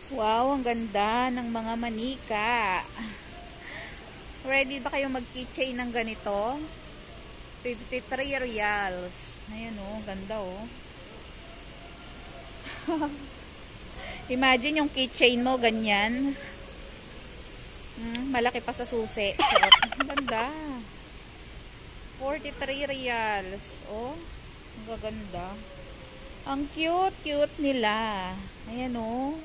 Wow, ang ganda ng mga manika. Ready ba kayo mag-keychain ng ganito? 53 reals. Ayan oh, ganda oh. Imagine yung keychain mo ganyan. Malaki pa sa susi. Ang ganda. 43 reals. Oh, ang gaganda. Ang cute nila. Ayan oh.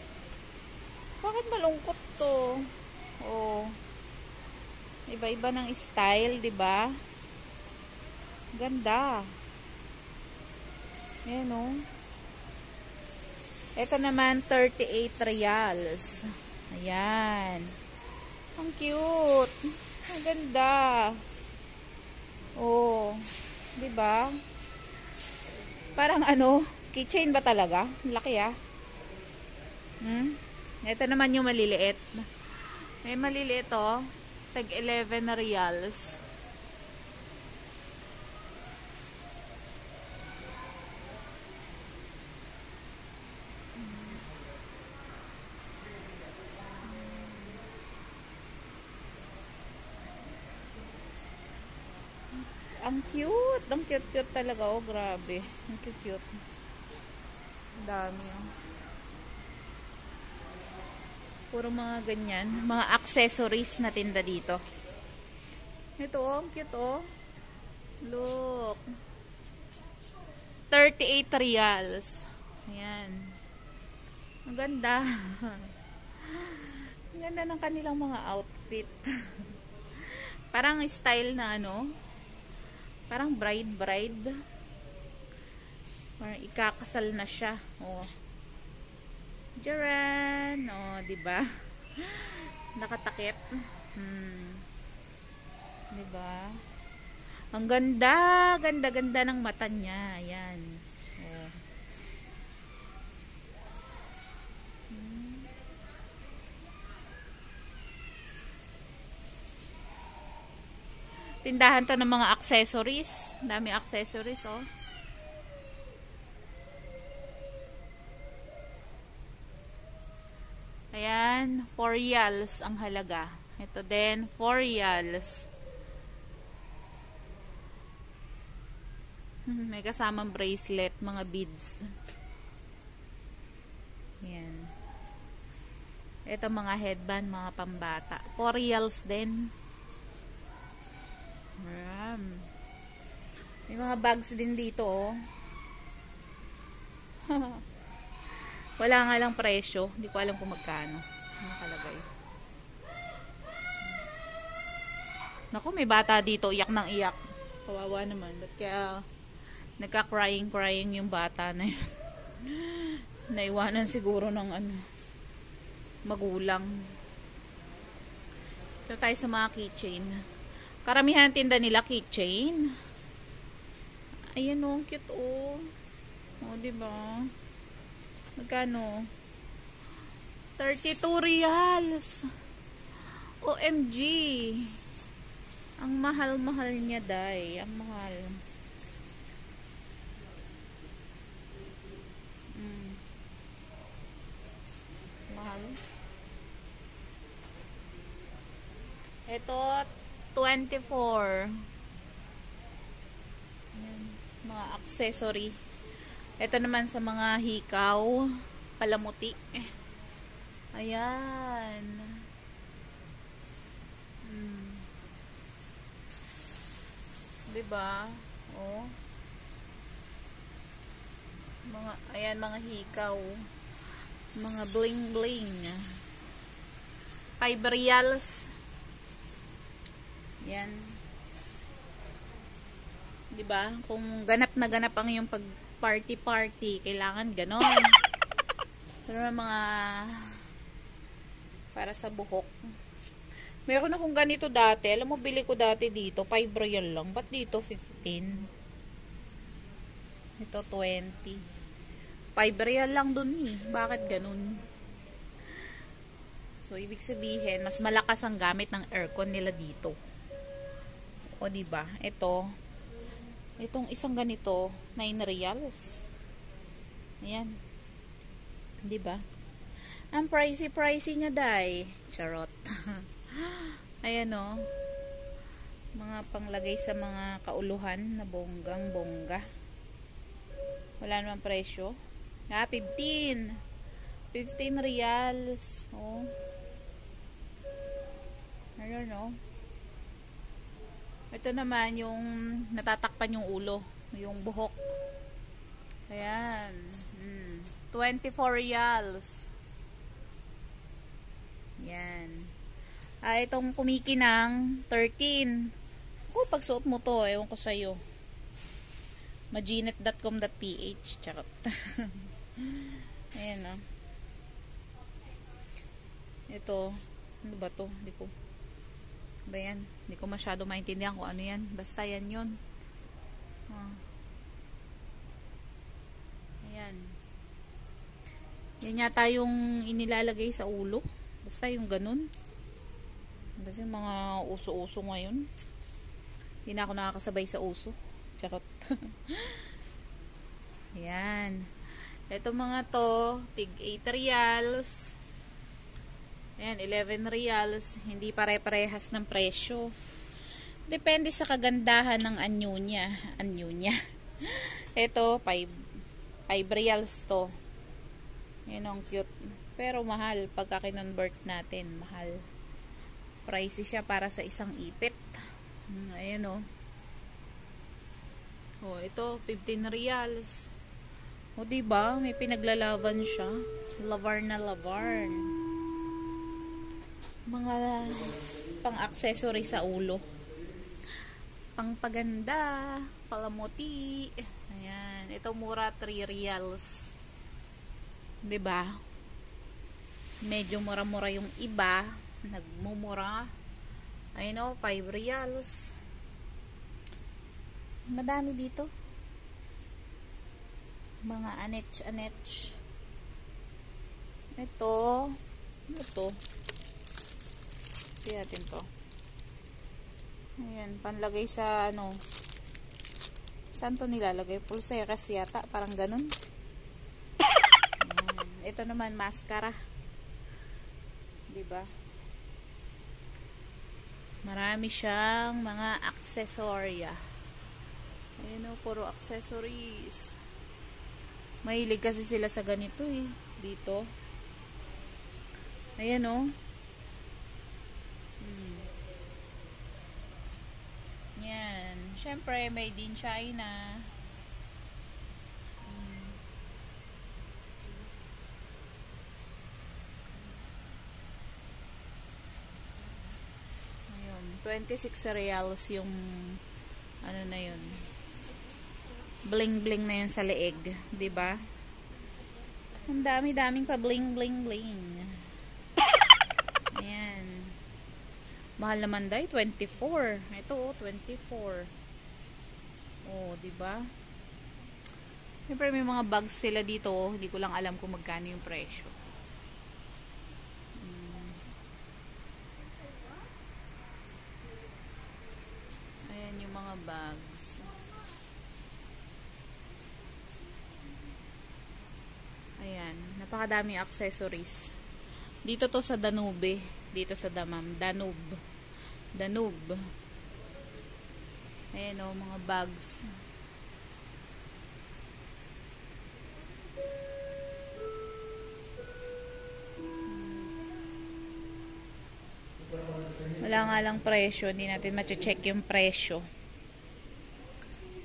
Bakit malungkot to? Oh. Iba-iba ng style, 'di ba? Ganda. Ayan oh. Ito naman 38 reals. Ayan. Ang cute. Ang ganda. Oh. 'Di ba? Parang ano, keychain ba talaga? Laki ah. Ito naman yung maliliit. May maliliit oh. Tag 11 reals. Ang cute. Ang cute talaga. Oh, grabe. Ang cute. Dami oh. Puro mga ganyan. Mga accessories na tinda dito. Ito oh. Ang cute oh. Look. 38 reals. Ayan. Ang ganda. Ang ganda ng kanilang mga outfit. Parang style na ano. Parang bride. Parang ikakasal na siya. Oh. Jaran. Oh, diba? Nakatakip. Diba? Ang ganda. Ganda ng mata niya. Ayan. Oh. Tindahan to ng mga accessories. Dami accessories, oh. Ayan, 4 reals ang halaga. Ito din, 4 reals. May kasamang bracelet, mga beads. Ayan. Ito mga headband, mga pambata. 4 reals din. May mga bags din dito, oh. Wala nga lang presyo. Hindi ko alam kung magkano nakalagay. Naku, may bata dito. Iyak ng iyak. Kawawa naman. Ba't kaya nagka-crying yung bata na yun? Naiwanan siguro ng ano, magulang. Ito tayo sa mga keychain. Karamihan tinda nila keychain. Ayan oh, cute oh. Oh, diba? Magkano? 32 reals. OMG. Ang mahal-mahal niya, day. Ang mahal. Mahal. Ito, 24. Ayan, mga accessory. Ito naman sa mga hikaw, palamuti. Ayan. Diba? Oh. Ayan, mga hikaw. Mga bling-bling. 5 reals. Ayan. Diba? Kung ganap na ganap ang yung pag party, kailangan ganon. Pero mga para sa buhok. Meron akong ganito dati. Alam mo, bili ko dati dito 5 real lang. Ba't dito 15? Ito 20. 5 real lang dun eh. Bakit ganun? So, ibig sabihin, mas malakas ang gamit ng aircon nila dito. O, diba? Itong isang ganito, 9 reals. Ayan. Diba? Ang pricey niya, day. Charot. Ayan o. Mga panglagay sa mga kauluhan na bonggang-bongga. Wala naman presyo. 15. 15 reals. Oh. Ayan o. Ito naman yung natatakpan yung ulo. Yung buhok. Ayan. 24 reals. Yan. Itong kumikinang 13. Pag suot mo to, ewan ko sa'yo. Maginet.com.ph. Charot. Ayan o. Ito. Ano ba to? Hindi ko. Ba yan? Hindi ko masyado maintindihan kung ano yan. Basta yan yun. Ayan. Yan yata yung inilalagay sa ulo. Basta yung ganun. Kasi mga uso-uso ngayon. Hindi na ako nakakasabay sa uso. Charot. Ayan. Ito mga to, tig 8 reals. Ayan, 11 reals. Hindi pare-parehas ng presyo. Depende sa kagandahan ng anyo niya. Anyo niya. Ito, 5 reals to. Ayan, ang cute. Pero mahal. Pagka kinonvert natin, mahal. Pricey siya para sa isang ipit. Ayan o. Ito, 15 reals. Diba? May pinaglalaban siya. Lavar na lavar. Mga pang-accessory sa ulo. Pangpaganda. Palamuti. Ayan. Ito mura, 3 reals. Diba? Medyo mura-mura yung iba. Nagmumura. Ayun o, 5 reals. Madami dito. Mga anech-anech. Ito. Ano to? Tingnan natin to. Ayan, panlagay sa ano. Saan to nilalagay? Pulseras yata. Parang ganun. Ayan. Ito naman, mascara. Diba? Marami siyang mga aksesorya. Ayan o, puro accessories. Mahilig kasi sila sa ganito eh. Dito. Ayan o. Yan. Siyempre, made in China. Ayun. 26 reals yung ano na yun. Bling bling na yun sa leeg, 'di ba? Ang dami-daming pa bling bling bling. Ayan. Mahal naman dai, 24. Ito 24. 'di ba? Siyempre may mga bags sila dito, hindi ko lang alam kung magkano yung presyo. Ayan yung mga bags. Ayan, napakadaming accessories. Dito to sa Danube, dito sa Damam, Danube. Ayan o, mga bags. Wala nga lang presyo, hindi natin ma-check yung presyo.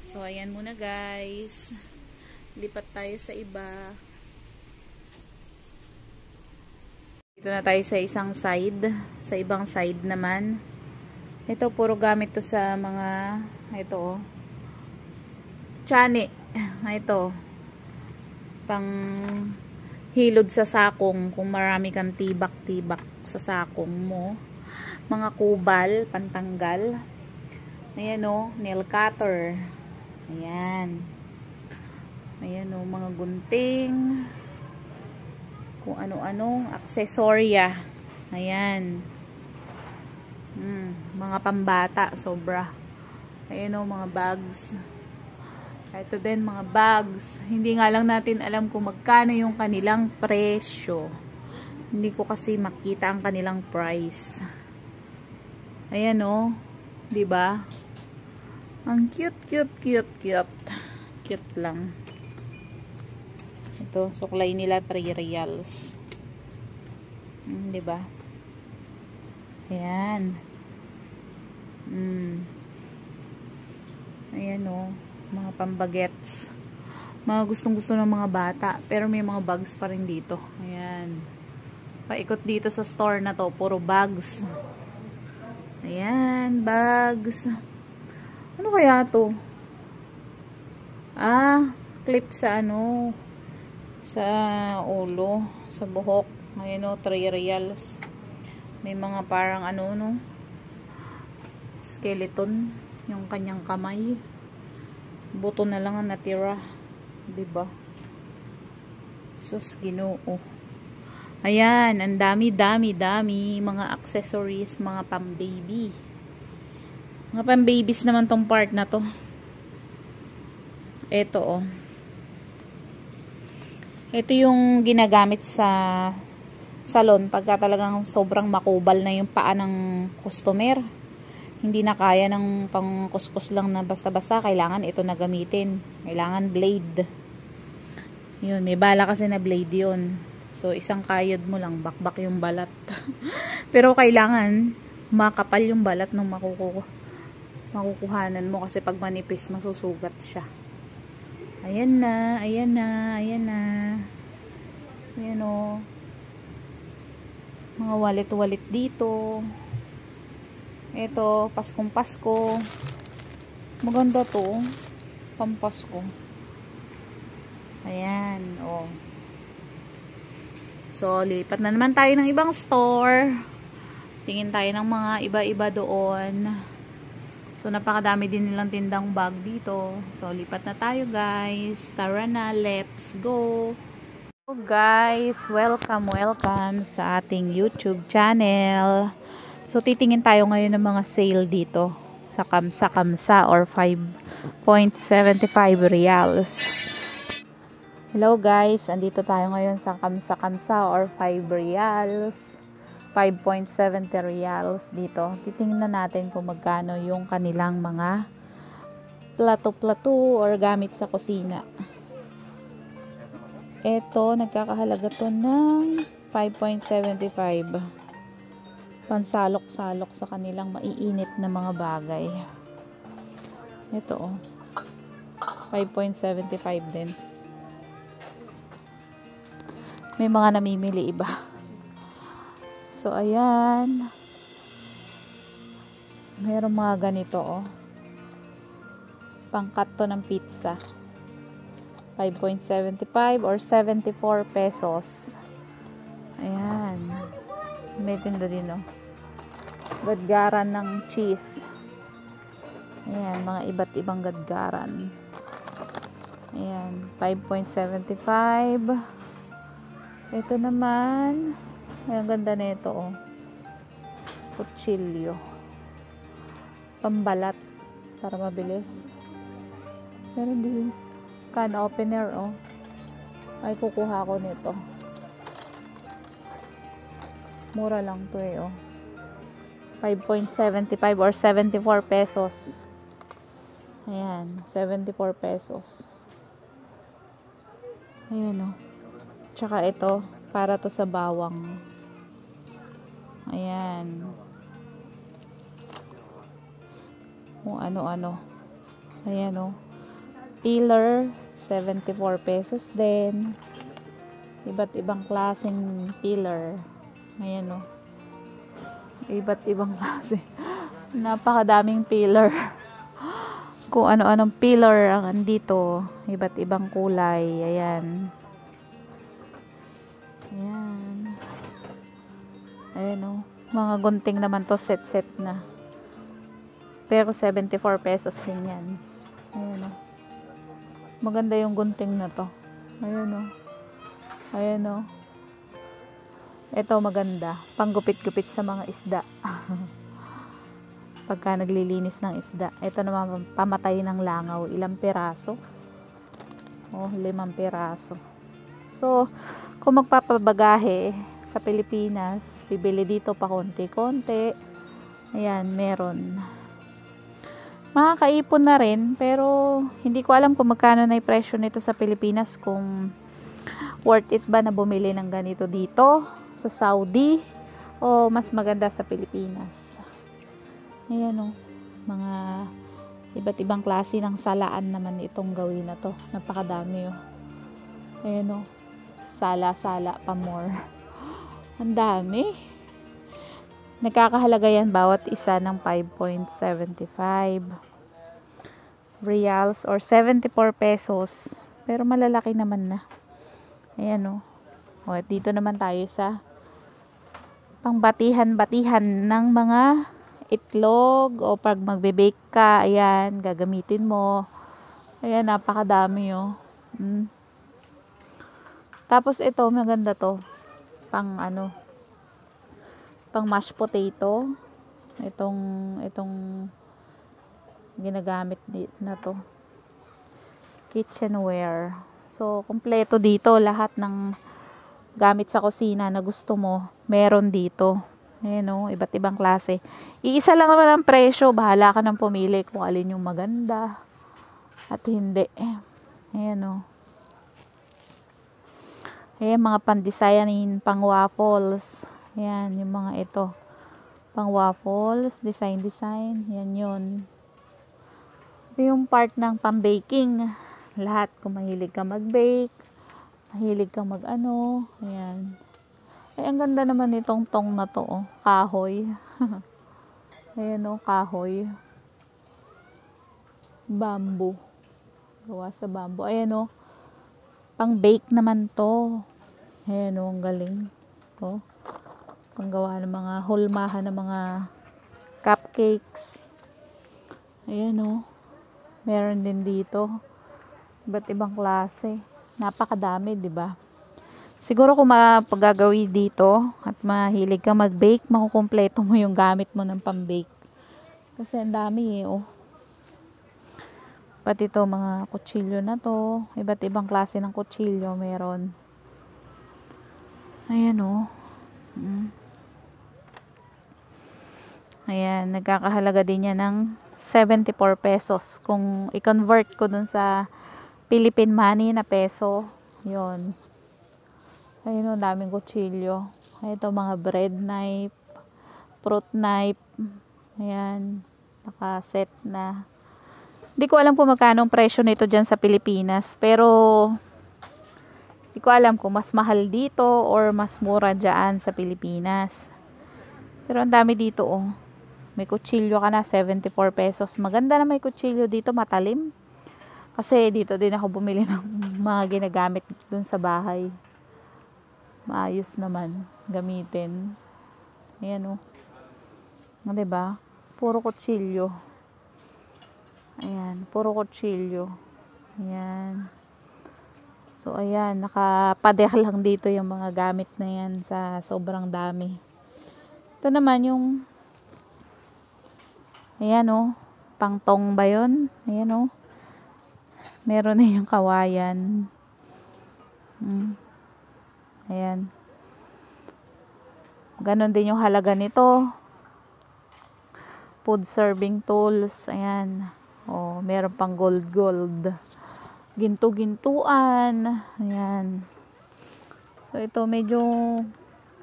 So, ayan muna guys. Lipat tayo sa iba. Dito na tayo sa isang side. Sa ibang side naman. Ito, puro gamit to sa mga, ito Chani. Ito. Pang hilod sa sakong. Kung marami kang tibak-tibak sa sakong mo. Mga kubal, pantanggal. Ayan o, nail cutter. Ayan. Ayan o, mga gunting. Kung ano-anong aksesorya. Ayan. Mga pambata, sobra. Ayan o, mga bags. Ito din, mga bags. Hindi nga lang natin alam kung magkano yung kanilang presyo. Hindi ko kasi makita ang kanilang price. Ayan oh. 'Di ba? Ang cute, cute, cute, cute. Cute lang. Ito, suklay nila 3 reals. 'Di ba? Ayan. Ayan oh, mga pambagets. Mga gustong-gusto ng mga bata, pero may mga bags pa rin dito. Ayan. Paikot dito sa store na to, puro bags. Ayan, bags. Ano kaya to? Ah, clip sa ano, sa ulo, sa buhok. Ayan o, 3 reals. May mga parang ano, no? Skeleton. Yung kanyang kamay. Buto na lang ang natira. Diba? Sus, Ginoo. Ayan, ang dami, dami, dami. Mga accessories, mga pang-baby. Mga pang-babies naman tong part na to. Ito oh. Ito yung ginagamit sa salon pagka talagang sobrang makubal na yung paa ng customer. Hindi na kaya ng pangkuskus lang na basta-basta. Kailangan ito na gamitin. Kailangan blade. Yun, may bala kasi na blade yun. So, isang kayod mo lang, bakbak yung balat. Pero kailangan makapal yung balat ng makukuhanan mo kasi pag manipis, masusugat siya. Ayan na, ayan na, ayan na. Ayan o. Mga wallet-wallet dito. Ito, Paskong Pasko. Maganda to. Pampasko. Ayan, o. So, lipat na naman tayo ng ibang store. Tingin tayo ng mga iba-iba doon. So, napakadami din nilang tindang bag dito. So, lipat na tayo guys. Tara na, let's go! So, guys, welcome sa ating YouTube channel. So, titingin tayo ngayon ng mga sale dito. Sa Kamsa or 5.75 reals. Hello guys, andito tayo ngayon sa Kamsa or 5 reals. 5.70 reals dito. Titingnan natin kung magkano yung kanilang mga plato-plato or gamit sa kusina. Ito, nagkakahalaga to ng 5.75. Pansalok-salok sa kanilang maiinit na mga bagay. Ito oh. 5.75 din. May mga namimili iba. So, ayan. Mayroong mga ganito, oh. Pangkat to ng pizza. 5.75 or 74 pesos. Ayan. May tinda din, oh. Gadgaran ng cheese. Ayan, mga iba't ibang gadgaran. Ayan, 5.75. Ito naman, ay, ang ganda na ito, oh. Kutsilyo. Pambalat. Para mabilis. Pero this is can opener, oh. Ay, kukuha ko nito. Mura lang to eh, oh. 5.75 or 74 pesos. Ayan, 74 pesos. Ayan, oh. Tsaka ito, para to sa bawang. Ayan. Kung ano-ano. Ayan, oh. Peeler, 74 pesos din. Iba't ibang klaseng peeler. Ayan, oh. Iba't ibang klase. Napakadaming peeler. Kung ano-anong peeler ang andito. Iba't ibang kulay. Ayan. Ayan. Ayan, oh. Mga gunting naman to, set-set na. Pero 74 pesos din yan. Ayan, oh. Maganda yung gunting na to. Ayan, oh. Ayan, oh. Ito maganda. Panggupit-gupit sa mga isda. Pagka naglilinis ng isda. Ito naman pamatay ng langaw. Ilang piraso? Oh, 5 piraso. So, kung magpapabagahe sa Pilipinas, bibili dito pa konti-konti. Ayan, meron. Makakaipon na rin, pero hindi ko alam kung magkano na yung presyo nito sa Pilipinas, kung worth it ba na bumili ng ganito dito sa Saudi o mas maganda sa Pilipinas. Ayan o, mga iba't ibang klase ng salaan naman itong gawin na to. Napakadami o. Ayan o, sala-sala pa more. Ang dami. Nagkakahalaga yan bawat isa ng 5.75 reals or 74 pesos. Pero malalaki naman na. Ayan o. O, dito naman tayo sa pangbatihan-batihan ng mga itlog o pag magbe-bake ka. Ayan, gagamitin mo. Ayan, napakadami o. Tapos ito, maganda to. Pang ano, pang mashed potato. Itong ginagamit na to. Kitchenware. So, kompleto dito. Lahat ng gamit sa kusina na gusto mo, meron dito. Ayan o, iba't ibang klase. Iisa lang naman ang presyo. Bahala ka nang pumili kung alin yung maganda at hindi. Ayan o. Ayan, mga pan-design, pang waffles. Ayan, yung mga ito. Pang waffles, design. Yan yun. Ito yung part ng pang-baking. Lahat, kung mahilig ka mag-bake, mahilig kang mag-ano. Ayan. Ay, ang ganda naman itong tong na to. Oh. Kahoy. Ayan o, kahoy. Bamboo. Gawa sa bamboo. Ayan o. Pang-bake naman to. Ayan o, ang galing. O. Panggawa ng mga hulmahan ng mga cupcakes. Ayan o. Meron din dito. Iba't ibang klase. Napakadami, di ba? Siguro kung mapagagawi dito at mahilig ka mag-bake, makukumpleto mo yung gamit mo ng pang-bake. Kasi ang dami eh, oh. Pati ito, mga kutsilyo na to. Iba't ibang klase ng kutsilyo meron. Ayan oh. Ayan, nagkakahalaga din yan ng 74 pesos. Kung i-convert ko dun sa Philippine money na peso, yun. Ayun o, daming kutsilyo. Ito, mga bread knife, fruit knife. Ayan, nakaset na. Hindi ko alam kung magkano ang presyo nito dyan sa Pilipinas. Pero, hindi ko alam kung mas mahal dito or mas mura dyan sa Pilipinas. Pero ang dami dito oh. May kutsilyo ka na, 74 pesos. Maganda na may kutsilyo dito, matalim. Kasi dito din ako bumili ng mga ginagamit dun sa bahay. Maayos naman gamitin. Ayan o. Oh. Diba? Puro kutsilyo. Ayan. Puro kutsilyo. Ayan. So, ayan. Nakapader lang dito yung mga gamit na yan sa sobrang dami. Ito naman yung ayan o. Oh. Pangtong ba yun? Ayan o. Oh. Meron na yung kawayan. Ayan. Ganon din yung halaga nito. Food serving tools. Ayan. O, meron pang gold. Ginto-gintuan. Ayan. So, ito medyo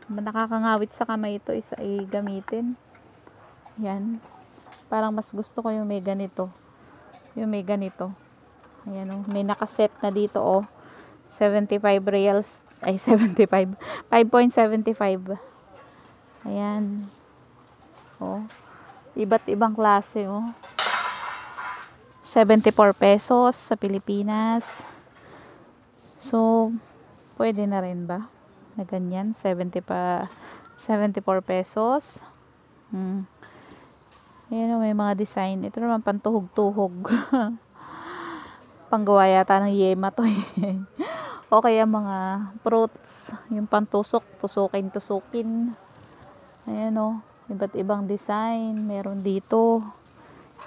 nakakangawit sa kamay ito. Isa gamitin. Ayan. Parang mas gusto ko yung may ganito. Yung may ganito. Ayan o. May nakaset na dito o. 75 reals. Ay, 75. 5.75. Ayan. O. Iba't ibang klase o. 74 pesos sa Pilipinas. So, pwede na rin ba? Na ganyan. 74 pesos. Ayan o. May mga design. Ito naman pantuhog-tuhog. Panggawa yata ng yema to eh. O kaya mga fruits, yung pantusok, tusukin. Ayan o, iba't ibang design, meron dito.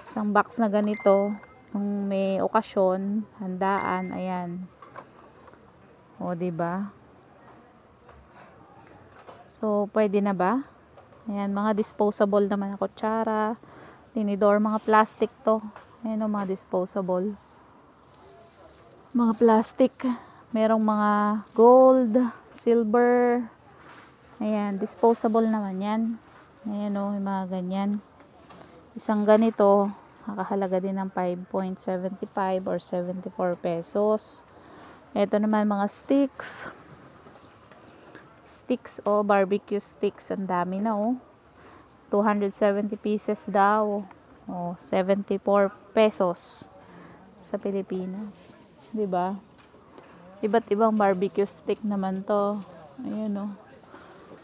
Isang box na ganito, kung may okasyon, handaan, ayan. O, diba? So, pwede na ba? Ayan, mga disposable naman na kutsara, tinidor, mga plastic to. Ayan o, mga disposable. Mga plastic. Merong mga gold, silver. Ayan, disposable naman yan. Ayan o, yung mga ganyan. Isang ganito, nakahalaga din ng 5.75 or 74 pesos. Ito naman mga sticks. Sticks o barbecue sticks. Ang dami na o. 270 pieces daw. O, 74 pesos sa Pilipinas. 'Di ba? Iba't ibang barbecue stick naman to. Ayan o.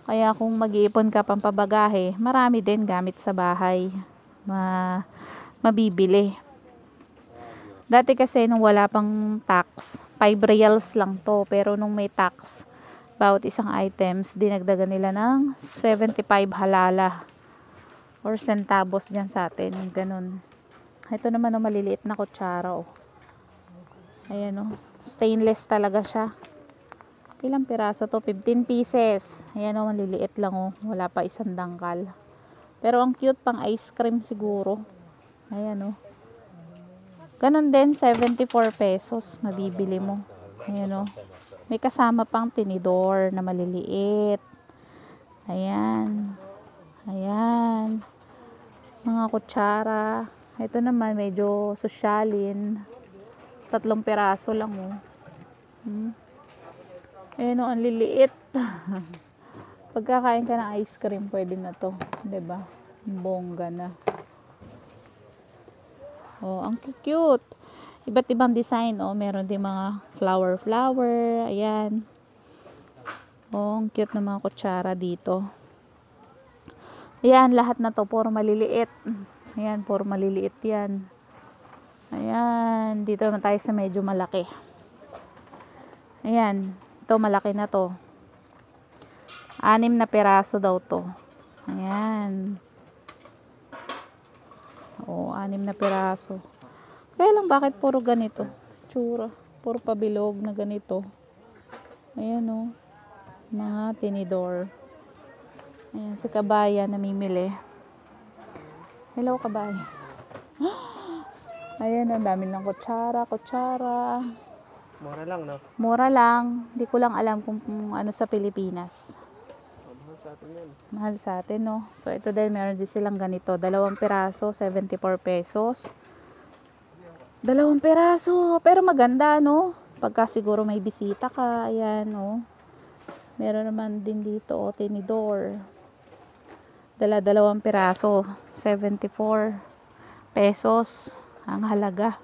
Kaya kung mag-iipon ka pampabagahe, marami din gamit sa bahay. Mabibili. Dati kasi nung wala pang tax, 5 reals lang to. Pero nung may tax, bawat isang items, dinagdagan nila ng 75 halala. Or centavos dyan sa atin. Ganun. Ito naman o, maliliit na kutsara o. Ayan o. Stainless talaga siya. Ilang piraso to? 15 pieces. Ayan o, maliliit lang o. Wala pa isang dangkal. Pero ang cute, pang ice cream siguro. Ayan o. Ganon din, 74 pesos. Mabibili mo. Ayan o. May kasama pang tinidor na maliliit. Ayan. Ayan. Mga kutsara. Ito naman, medyo sosyalin. 3 piraso lang o. Ayan o, ang liliit. Pagkakain ka ng ice cream, pwede na to. 'Di ba? Bongga na. Oh, ang cute. Iba't ibang design, oh. Meron din mga flower. Ayan. Oh, ang cute ng mga kutsara dito. Ayan, lahat na to puro maliliit. Ayan, puro maliliit 'yan. Ayan, dito naman tayo sa medyo malaki. Ayan, ito malaki na to. 6 na piraso daw to. Ayan. Oo, 6 na piraso. Kaya lang bakit puro ganito? Tsura. Puro pabilog na ganito. Ayan o. Mga tinidor. Ayan, si Kabayan namimili. Hello, Kabayan. Ayan, ang dami ng kutsara. Mura lang, no? Mura lang. Hindi ko lang alam kung ano sa Pilipinas. Mahal sa atin yan. Mahal sa atin, no? So, ito din, meron din silang ganito. 2 piraso, 74 pesos. 2 piraso. Pero maganda, no? Pagka siguro may bisita ka, ayan, no? Meron naman din dito, tinidor. 2 piraso, 74 pesos ang halaga.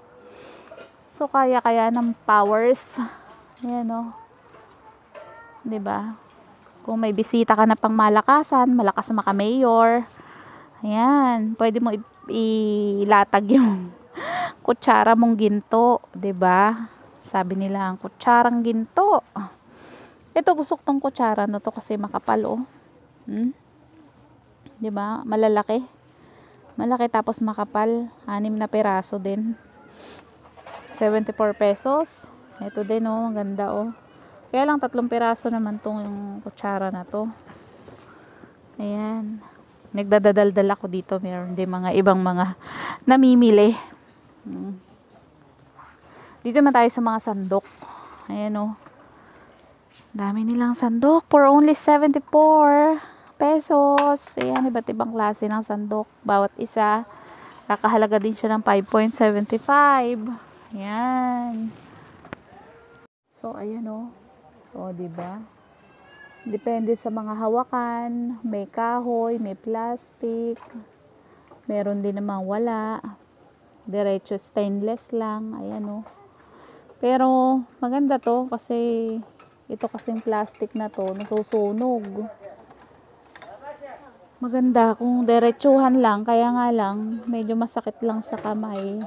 So, kaya ng powers. Ayan, no? 'Di ba? Kung may bisita ka na pang malakasan, malakas maka-mayor, ayan, pwede mo ilatag yung kutsara mong ginto, 'di ba? Sabi nila ang kutsarang ginto. Ito gusto ko tong kutsara na to kasi makapal, oh. 'Di ba? Malalaki. Malaki tapos makapal. 6 na piraso din. 74 pesos. Ito din, oh, ang ganda, oh. Kaya lang 3 piraso naman tong yung kutsara na to. Ayan. Nagdadadaldal ako dito. Meron din mga ibang mga namimili. Dito naman tayo sa mga sandok. Ayan, oh. Dami nilang sandok for only 74 pesos. Ayan, iba't ibang klase ng sandok. Bawat isa. Kakahalaga din siya ng 5.75. Ayan. So, ayan, oh. O, diba? Depende sa mga hawakan. May kahoy, may plastic. Meron din namang wala. Diretso stainless lang. Ayan, o. Pero, maganda to kasi ito kasing plastic na to, nasusunog. Maganda kung diretsuhan lang. Kaya nga lang, medyo masakit lang sa kamay.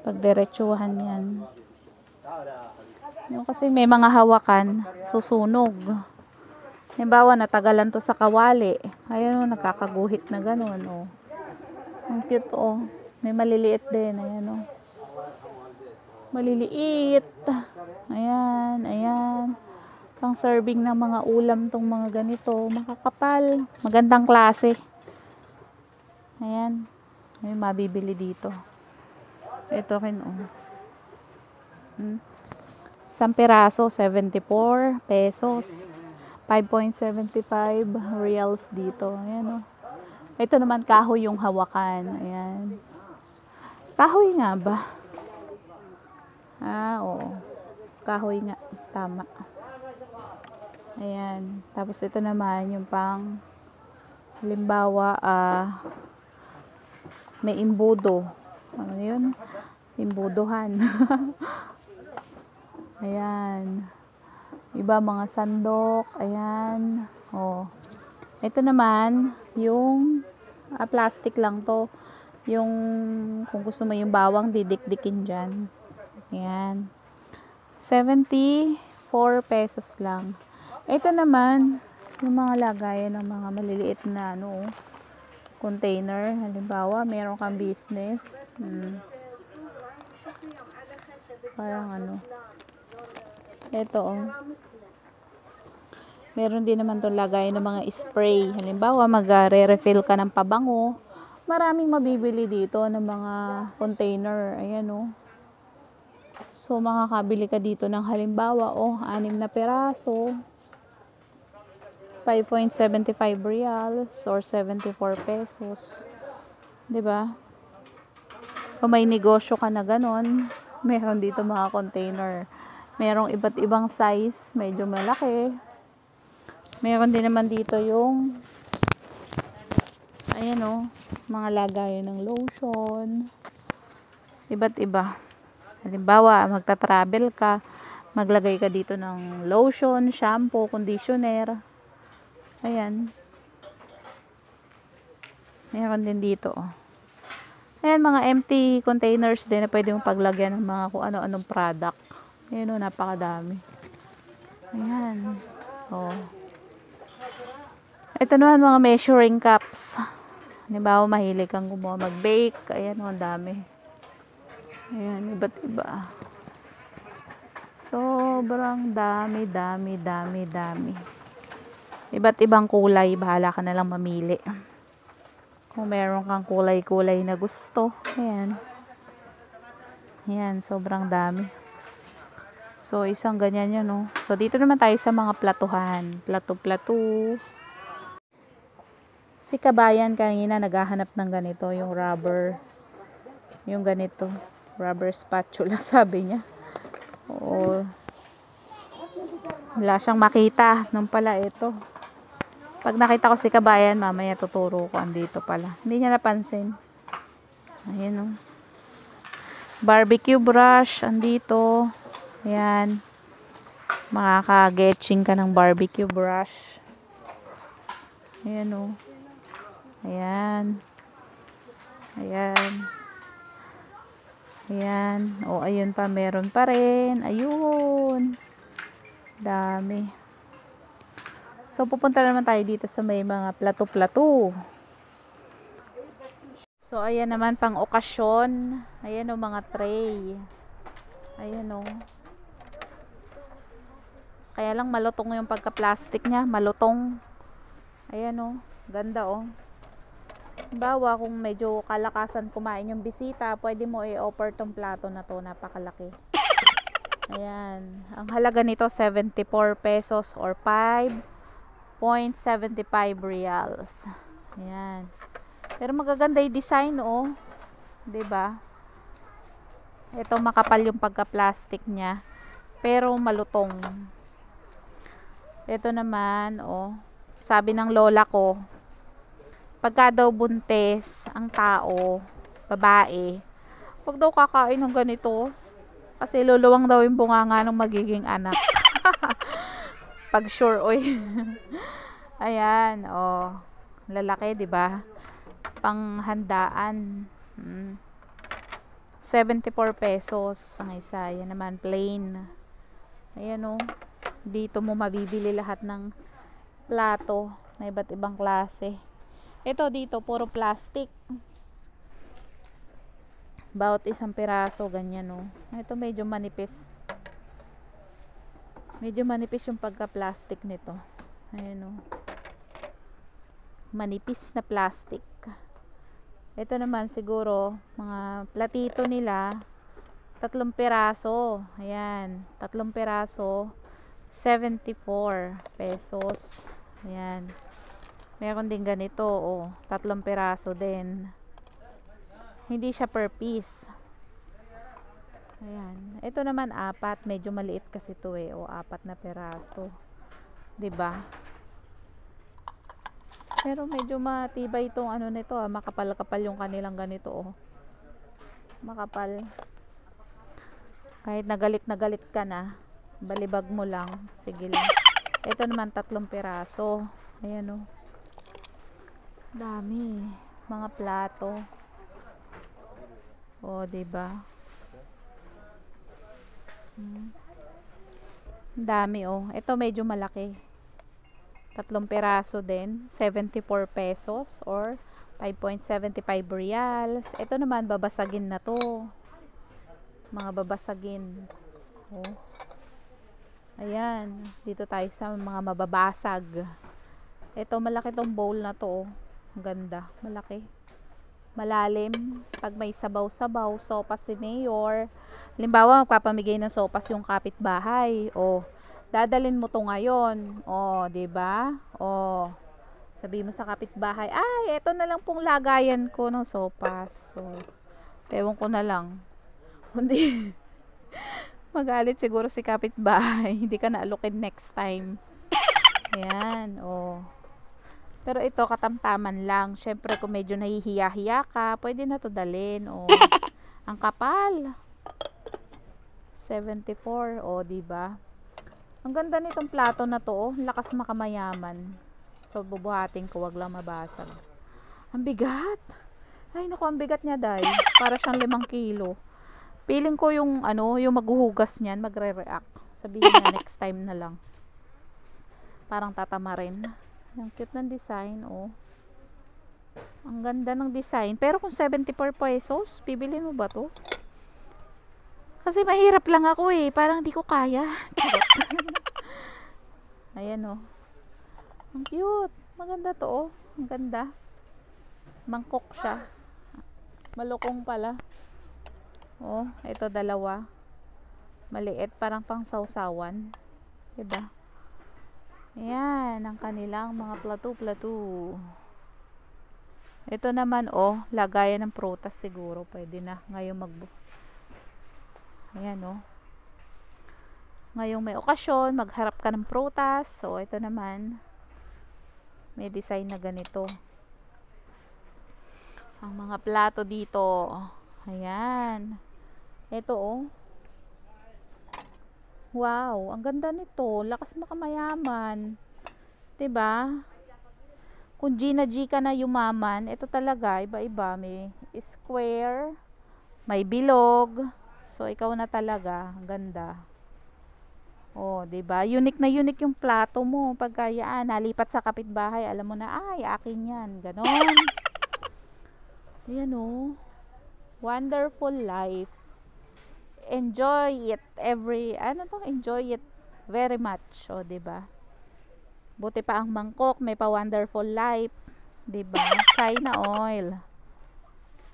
Pag diretsuhan yan. Yung kasi may mga hawakan, susunog. Halimbawa, natagalan to sa kawali. Ayan o, nakakaguhit na gano'n, o. Ang cute, o. May maliliit din, ayan, o. Maliliit. Ayan. Pang serving ng mga ulam tong mga ganito. Makakapal. Magandang klase. Ayan. May mabibili dito. Ito rin, oh. Isang piraso, 74 pesos. 5.75 reals dito. Ayan, oh. Ito naman kahoy yung hawakan. Ayan. Kahoy nga ba? Oo. Kahoy nga. Tama. Ayan. Tapos ito naman yung pang halimbawa, may imbudo. Ano yun? Imbudohan. Ayan. Iba mga sandok. Ayan. Oh. Ito naman, yung plastic lang to. Yung, kung gusto mo yung bawang, didikdikin dyan. Ayan. 74 pesos lang. Ito naman, yung mga lagayan ng mga maliliit na container. Halimbawa, meron kang business. Parang ito, oh. Meron din naman itong lagay ng mga spray. Halimbawa, mag-re-refill ka ng pabango. Maraming mabibili dito ng mga container. Ayan, oh. So, makakabili ka dito ng halimbawa, 6 na peraso. 5.75 reals or 74 pesos. 'Di ba? Kung may negosyo ka na ganon, meron dito mga container. Merong iba't ibang size, medyo malaki. Meron din naman dito yung ayan, mga lagayan ng lotion. Iba't iba. Halimbawa, magta-travel ka, maglagay ka dito ng lotion, shampoo, conditioner. Ayan. Meron din dito, oh. Ayan, mga empty containers din na pwede mong paglagyan ng mga kung ano-anong product. Ayan, napakadami. Ayan. Oh. Ito naman mga measuring cups. Halimbawa, mahilig kang gumawa mag-bake. Ayan, ang dami. Ayan, iba't iba. Sobrang dami. Iba't ibang kulay. Bahala ka na lang mamili. Kung meron kang kulay-kulay na gusto. Ayan. Ayan, sobrang dami. So, isang ganyan yun, no? So, dito naman tayo sa mga platuhan. Plato-plato. Si Kabayan kanina naghahanap ng ganito, yung rubber. Yung ganito. Rubber spatula, sabi niya. Oo. Wala siyang makita. Nung pala ito. Pag nakita ko si Kabayan, mamaya tuturo ko. Andito pala. Hindi niya napansin. Ayan, oh. Barbecue brush. Andito. Ayan. Makaka-getching ka ng barbecue brush. Ayan, oh. Ayan. Ayan. Ayan. O, ayun pa. Meron pa rin. Ayun. Dami. So, pupunta naman tayo dito sa may mga plato-plato. So, ayan naman pang okasyon. Ayan, o, mga tray. Ayan, o. Kaya lang malutong yung pagka-plastic niya. Malutong. Ayan, o. Ganda, o. Bawa kung medyo kalakasan kumain yung bisita, pwede mo i-offer tong plato na to, napakalaki. Ayan, ang halaga nito 74 pesos or 5.75 reals. Ayan. Pero magaganda yung design, oh. 'Di ba? Ito makapal yung pagka-plastic niya, pero malutong. Ito naman, oh. Sabi ng lola ko, pagka daw buntis ang tao, babae, huwag daw kakain ng ganito. Kasi luluwang daw yung bunganga ng magiging anak. Pag sure, oy. Ayan, oh. Lalaki, 'di ba? Panghandaan. 74 pesos ang isa. Yan naman, plain. Ayan, oh. Dito mo mabibili lahat ng plato na iba't ibang klase. Ito dito, puro plastic. About isang piraso, ganyan, oh. Ito medyo manipis. Medyo manipis yung pagka-plastic nito. Ayan o. Manipis na plastic. Ito naman siguro, mga platito nila, 3 piraso. Ayan, 3 piraso, 74 pesos. Ayan. Meron din ganito, oh, 3 piraso din. Hindi siya per piece. Ayan. Ito naman 4, medyo maliit kasi ito eh, o 4 na piraso. 'Di ba? Pero medyo matibay itong ano nito, makapal-kapal yung kanilang ganito, oh. Makapal. Kahit na galit ka na, balibag mo lang, sige lang. Ito naman 3 piraso. Ayan, oh. Dami, mga plato. Oh, 'di ba? Dami, oh. Ito medyo malaki. 3 piraso din, 74 pesos or 5.75 reals. Ito naman babasagin na 'to. Mga babasagin. Oh. Ayan, dito tayo sa mga mababasag. Ito malaki tong bowl na 'to, oh. Ang ganda, malaki. Malalim, pag may sabaw-sabaw, sopas si Mayor. Halimbawa, magpapamigay ng sopas yung kapitbahay. O, dadalin mo to ngayon. O, 'di ba? O, sabi mo sa kapitbahay, ay, eto na lang pong lagayan ko ng sopas. So, ewan ko na lang. Kundi, magalit siguro si kapitbahay. Hindi ka na alukin next time. Ayan, o. Pero ito, katamtaman lang. Syempre, kung medyo nahihiya-hiya ka, pwede na to dalhin. O, ang kapal. 74. O, diba? Ang ganda nitong plato na to. Oh. Lakas makamayaman. So, bubuhatin ko. Wag lang mabasag. Ang bigat. Ay, naku, ang bigat niya, day. Para siyang 5 kilo. Feeling ko yung, yung maghuhugas niyan, magre-react. Sabihin na next time na lang. Parang tatama rin. Ang cute ng design, oh. Ang ganda ng design. Pero kung 74 pesos, bibilin mo ba to? Kasi mahirap lang ako eh. Parang hindi ko kaya. Ayan, oh. Ang cute. Maganda to, oh. Ang ganda. Mangkok siya. Malukong pala. Oh, ito 2. Maliit. Parang pang sausawan. Diba? Ayan, ang kanilang mga plato-plato. Ito naman, oh, lagayan ng prutas siguro. Pwede na ngayong Ayan, oh. Ngayong may okasyon, magharap ka ng prutas. So, ito naman, may design na ganito. Ang mga plato dito. Ayan. Ito, oh. Wow, ang ganda nito. Lakas makamayaman. 'Di ba? Kung G ka na yumaman, ito talaga iba-iba, may square, may bilog. So ikaw na talaga, ang ganda. Oh, 'di ba? Unique na unique yung plato mo. Pagka yan, nalipat sa kapitbahay, alam mo na, ay, akin 'yan. Ganon. Ayan, oh. Wonderful life. Enjoy it enjoy it very much, o, diba? Buti pa ang mangkok, may pa wonderful life, diba? China oil.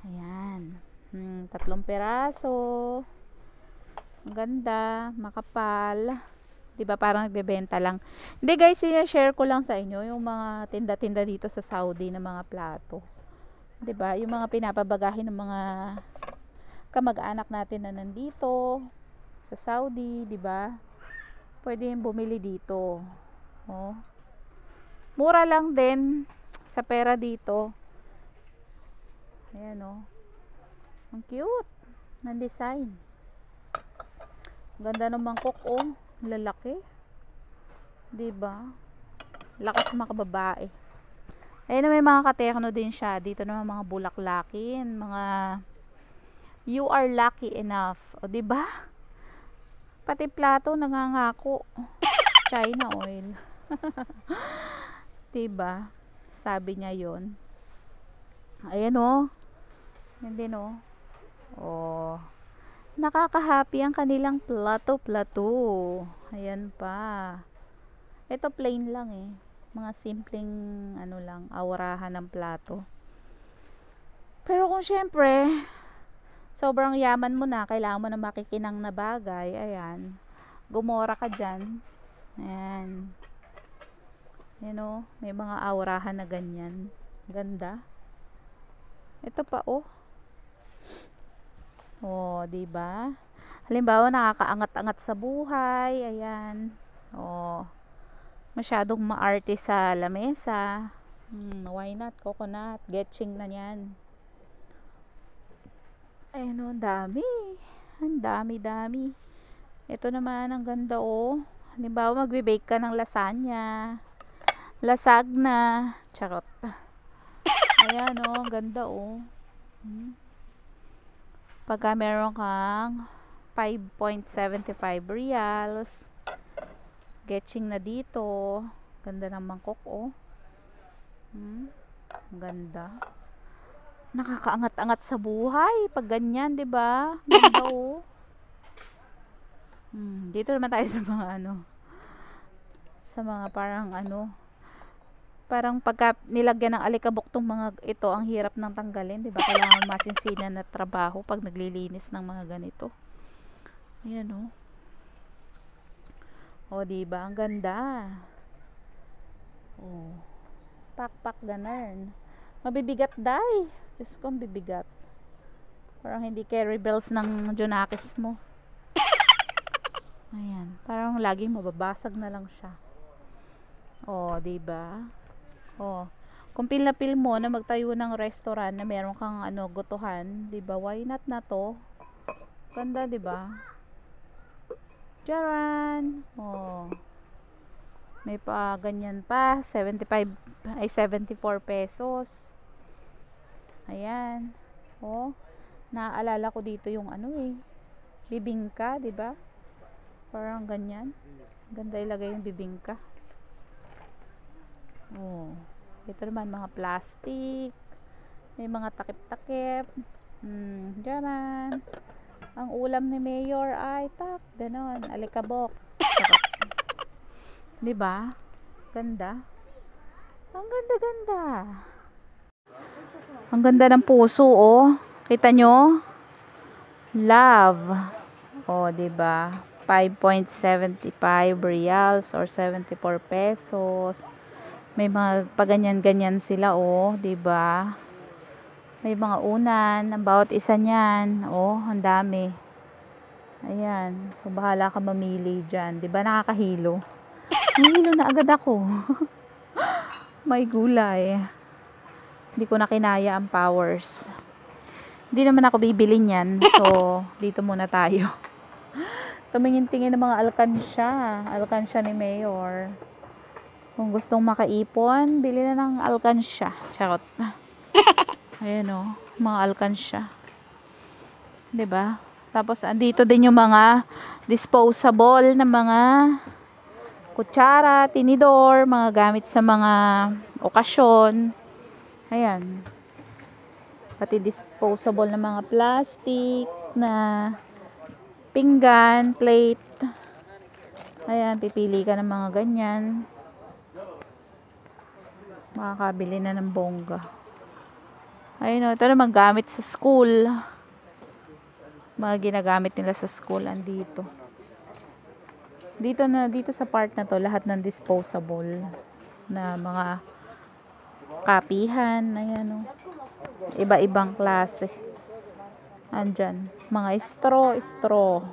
Ayan. 3 piraso. Ang ganda, makapal. Diba, parang nagbebenta lang. Hindi guys, share ko lang sa inyo yung mga tinda-tinda dito sa Saudi na mga plato. Diba, yung mga pinapabagahin ng mga kamag-anak natin na nandito sa Saudi, 'di ba? Pwede yung bumili dito. Oh. Mura lang din sa pera dito. Ayan, oh. Ang cute ng design. Ganda ng mangkok, oh. Lalaki. 'Di ba? Lakas makababae. Ayun, may mga katekno din siya. Dito naman mga bulaklakin, mga you are lucky enough. O, diba? Pati plato nangangako. China oil. Diba? Sabi niya yon. Ayan, oh. Yan din, oh. Oh. Nakaka-happy ang kanilang plato-plato. Ayan pa. Ito plain lang eh. Mga simpleng ano lang, aurahan ng plato. Pero kung syempre, sobrang yaman mo na, kailangan mo na makikinang na bagay, ayan. Gumora ka dyan. Ayan. You know, may mga aurahan na ganyan. Ganda. Ito pa oh. Oh, 'di ba? Halimbawa nakakaangat-angat sa buhay, ayan. Oh. Masyadong maarte sa lamesa. Why not? Coconut, getching na 'yan. Ayun, oh, ang dami. Ang dami-dami. Ito naman ang ganda oh. Halimbawa magbe-bake ka ng lasagna. Lasagna. Charot. Ayan oh, ang ganda oh. Pagka meron kang 5.75 reals, getching na dito. Ganda ng mangkok oh. Ganda. Nakakaangat-angat sa buhay pag ganyan, 'di ba? Ganda oh. Dito naman tayo sa mga ano. Sa mga parang ano, parang pagka nilagyan ng alikabok tong mga ito, ang hirap nang tanggalin, 'di ba? Kailangan masinsinan na trabaho pag naglilinis ng mga ganito. Ayan oh. Oh, 'di ba? Ang ganda. Oh. Pak ganun. Mabibigat dai. Diyos ko, bibigat. Parang hindi carry bells ng Junakis mo. Ayan, parang laging mababasag na lang siya. Oh, 'di ba? Oh, kung pil na pil mo na magtayo ng restaurant na meron kang ano, gutuhan, 'di ba? Why not na to? Ganda, 'di ba? Charan. Oh. May pa ganyan pa, 74 pesos. Ayan. Oh, naaalala ko dito yung ano eh, bibingka, 'di ba? Parang ganyan. Ganda ilagay yung bibingka. Oh. Ito naman mga plastic. May mga takip-takip. Diyan. Ang ulam ni Mayor ay pak, ganon, alikabok. 'Di ba? Ganda. Ang ganda-ganda. Ang ganda ng puso oh. Kita nyo? Love. Oh, 'di ba? 5.75 reals or 74 pesos. May mga paganyan-ganyan sila oh, 'di ba? May mga unan, ang bawat isa niyan, oh, ang dami. Ayan, so bahala ka mamili diyan, 'di ba? Nakakahilo. Nahilo na agad ako. May gulay. Hindi ko na kinaya ang powers. Hindi naman ako bibili niyan, so dito muna tayo. Tumingin-tingin ng mga alkansya ni Mayor. Kung gustong makaipon, bili na ng alkansya. Charot. Ayan o, mga alkansya. 'Di ba? Tapos andito din yung mga disposable na mga kutsara, tinidor, mga gamit sa mga okasyon. Ayan. Pati disposable na mga plastic na pinggan, plate. Ayan, pipili ka ng mga ganyan. Makakabili na ng bongga. Ayun o, ito naman gamit sa school. Mga ginagamit nila sa school, andito. Dito sa part na to, lahat ng disposable na mga kapihan. Ayan o. Iba-ibang klase. Andyan. Mga straw.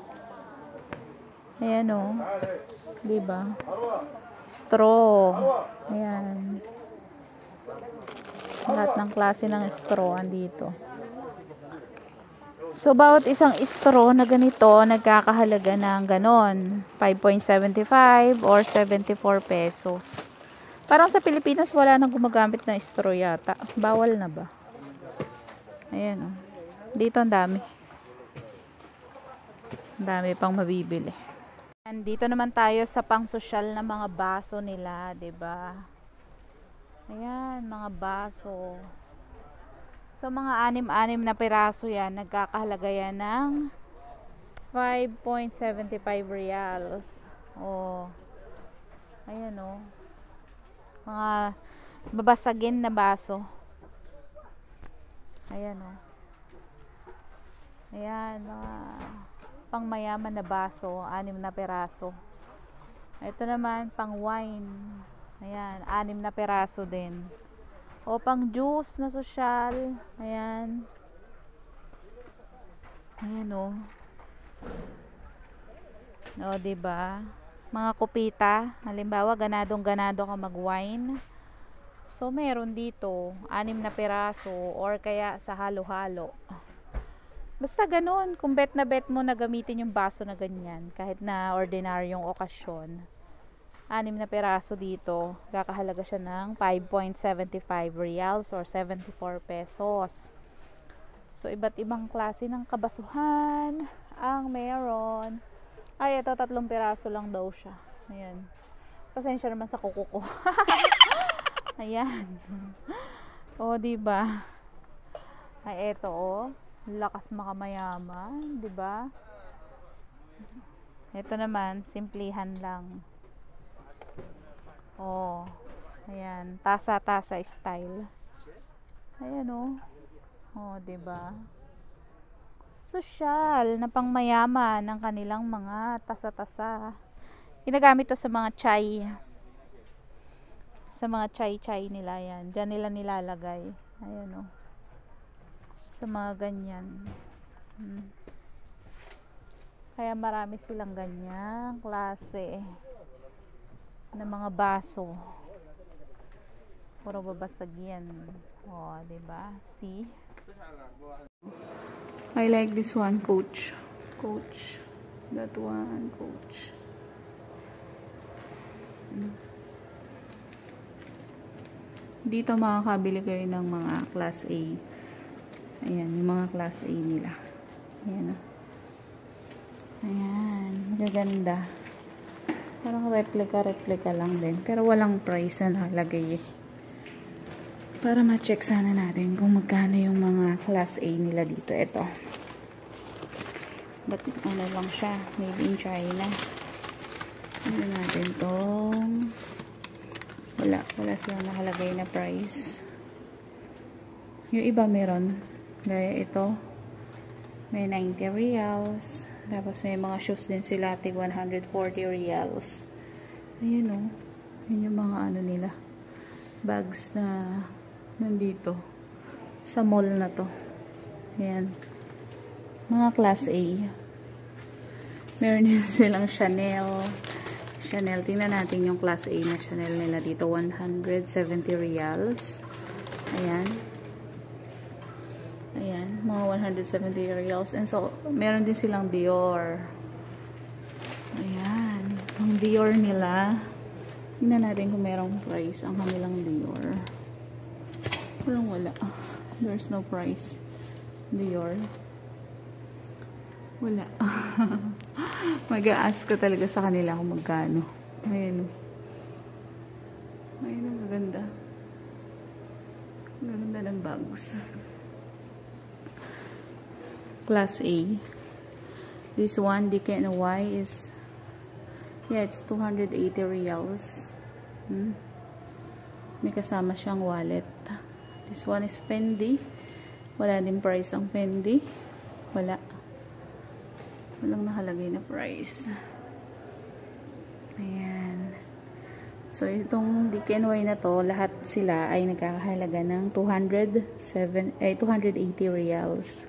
Ayan o. Diba? Straw. Ayan. Lahat ng klase ng straw andito. So, bawat isang straw na ganito, nagkakahalaga ng ganon. 5.75 or 74 pesos. Parang sa Pilipinas, wala nang gumagamit ng straw yata. Bawal na ba? Ayan o. Dito ang dami. Ang dami pang mabibili. Dito naman tayo sa pang-sosyal na mga baso nila, 'di ba? Ayan, mga baso. So, mga 6-6 na piraso yan. Nagkakahalaga yan ng 5.75 reals. Oh. Ayan oh. Mga babasagin na baso. Ayan oh. Ayan, mga pangmayaman na baso, 6 na peraso. Ito naman, pang wine. Ayan, 6 na peraso din. O, pang juice na sosyal. Ayan. Ayan o. O, diba? Mga kupita. Halimbawa, ganadong-ganado ka mag-wine. So, meron dito, 6 na peraso or kaya sa halo-halo. Basta ganun, kung bet na bet mo na gamitin yung baso na ganyan, kahit na ordinaryong okasyon, 6 na peraso dito, kakahalaga siya ng 5.75 reals or 74 pesos. So, iba't ibang klase ng kabasuhan ang meron. Ay, ito 3 peraso lang daw siya. Ayan. Pasensya naman sa kuko ko. Ayan. O, diba? Ay, eto o. Lakas makamayaman, 'di ba? Ito naman, simplihan lang. Oh. Ayan, tasa-tasa style. Ayan oh. Oh, 'di ba? Sosyal na pangmayaman ng kanilang mga tasa-tasa. Ginagamit 'to sa mga chai. Sa mga chai-chai nila 'yan. Diyan nila nilalagay. Ayan oh. Sa mga ganyan. Kaya marami silang ganyang klase ng mga baso. Puro babasag yan. O, diba? See? I like this one, Coach. Coach. That one, Coach. Dito makakabili kayo ng mga class A. Ayan, yung mga class A nila. Ayan. Ayan, magaganda. Parang replica lang din. Pero walang price na nakalagay eh. Para ma-check sana natin kung magkano yung mga class A nila dito. Ito. But ano lang siya, made in China. Ano natin tong wala silang nakalagay na price. Yung iba meron. Gaya ito, may 90 reals. Tapos may mga shoes din sila, tig 140 reals. Ayan o. Yun yung mga ano nila. Bags na nandito. Sa mall na to. Ayan. Mga class A. Meron din silang Chanel. Chanel. Tingnan natin yung class A na Chanel nila dito. 170 reals. Ayan. Ayan, mga 170 reals. And so, meron din silang Dior. Ayan. Ang Dior nila, tingnan natin kung merong price ang kanilang Dior. Wala. There's no price. Dior. Wala. Mag-a-ask ka talaga sa kanila kung magkano. Ayan. Ayan, ang maganda. Ang ganda ng bags. Class A. This one, DKNY is, yeah, it's 280 reals. May kasama siyang wallet. This one is Fendi. Wala din price ang Fendi. Walang nakalagay na price. Ayan. So, itong DKNY na to, lahat sila ay nagkakahalaga ng 280 reals.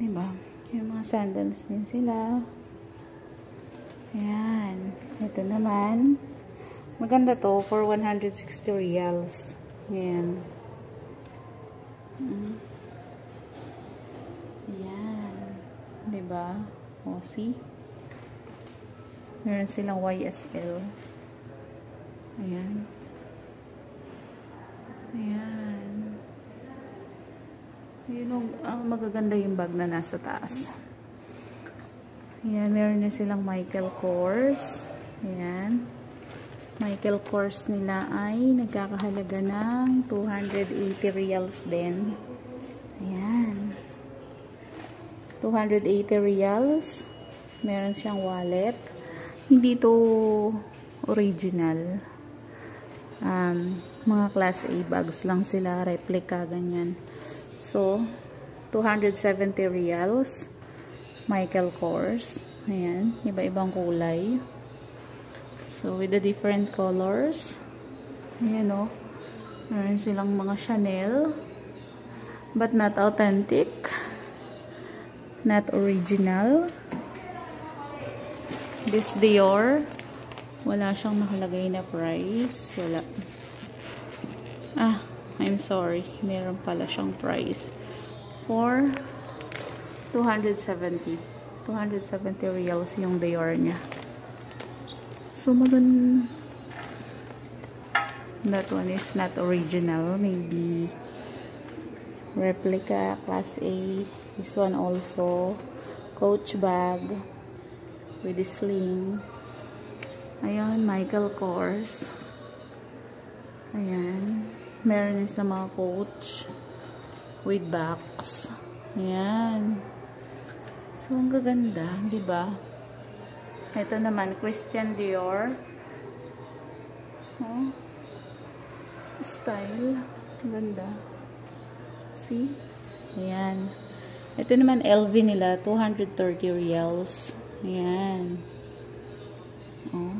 Diba? Yung mga sandals din sila. Ayan. Ito naman. Maganda to for 160 reals. Ayan. Ayan. Diba? O, see? Meron silang YSL. Ayan. Ayan. Yun ang magaganda yung bag na nasa taas. Ayan, meron na silang Michael Kors. Ayan. Michael Kors nila ay nagkakahalaga ng 280 reals din. Ayan. 280 reals. Meron siyang wallet. Hindi to original. Mga class A bags lang sila, replica, ganyan. So, 270 reals. Michael Kors. Ayan, iba-ibang kulay. So, with the different colors. Ayan o. Meron silang mga Chanel. But not authentic. Not original. This Dior. Wala siyang nakalagay na price. Wala. I'm sorry. Meron pala siyang price. For 270. 270 reals yung Dior niya. So, that one is not original. Maybe replica, class A. This one also. Coach bag. With the sling. Ayan, Michael Kors. Ayan. Meron din sa mga Coach. With box. Ayan. So, ang gaganda. Diba? Ito naman, Christian Dior. Oh. Style. Ganda. See? Ayan. Ito naman, LV nila. 230 reals. Ayan. Oh.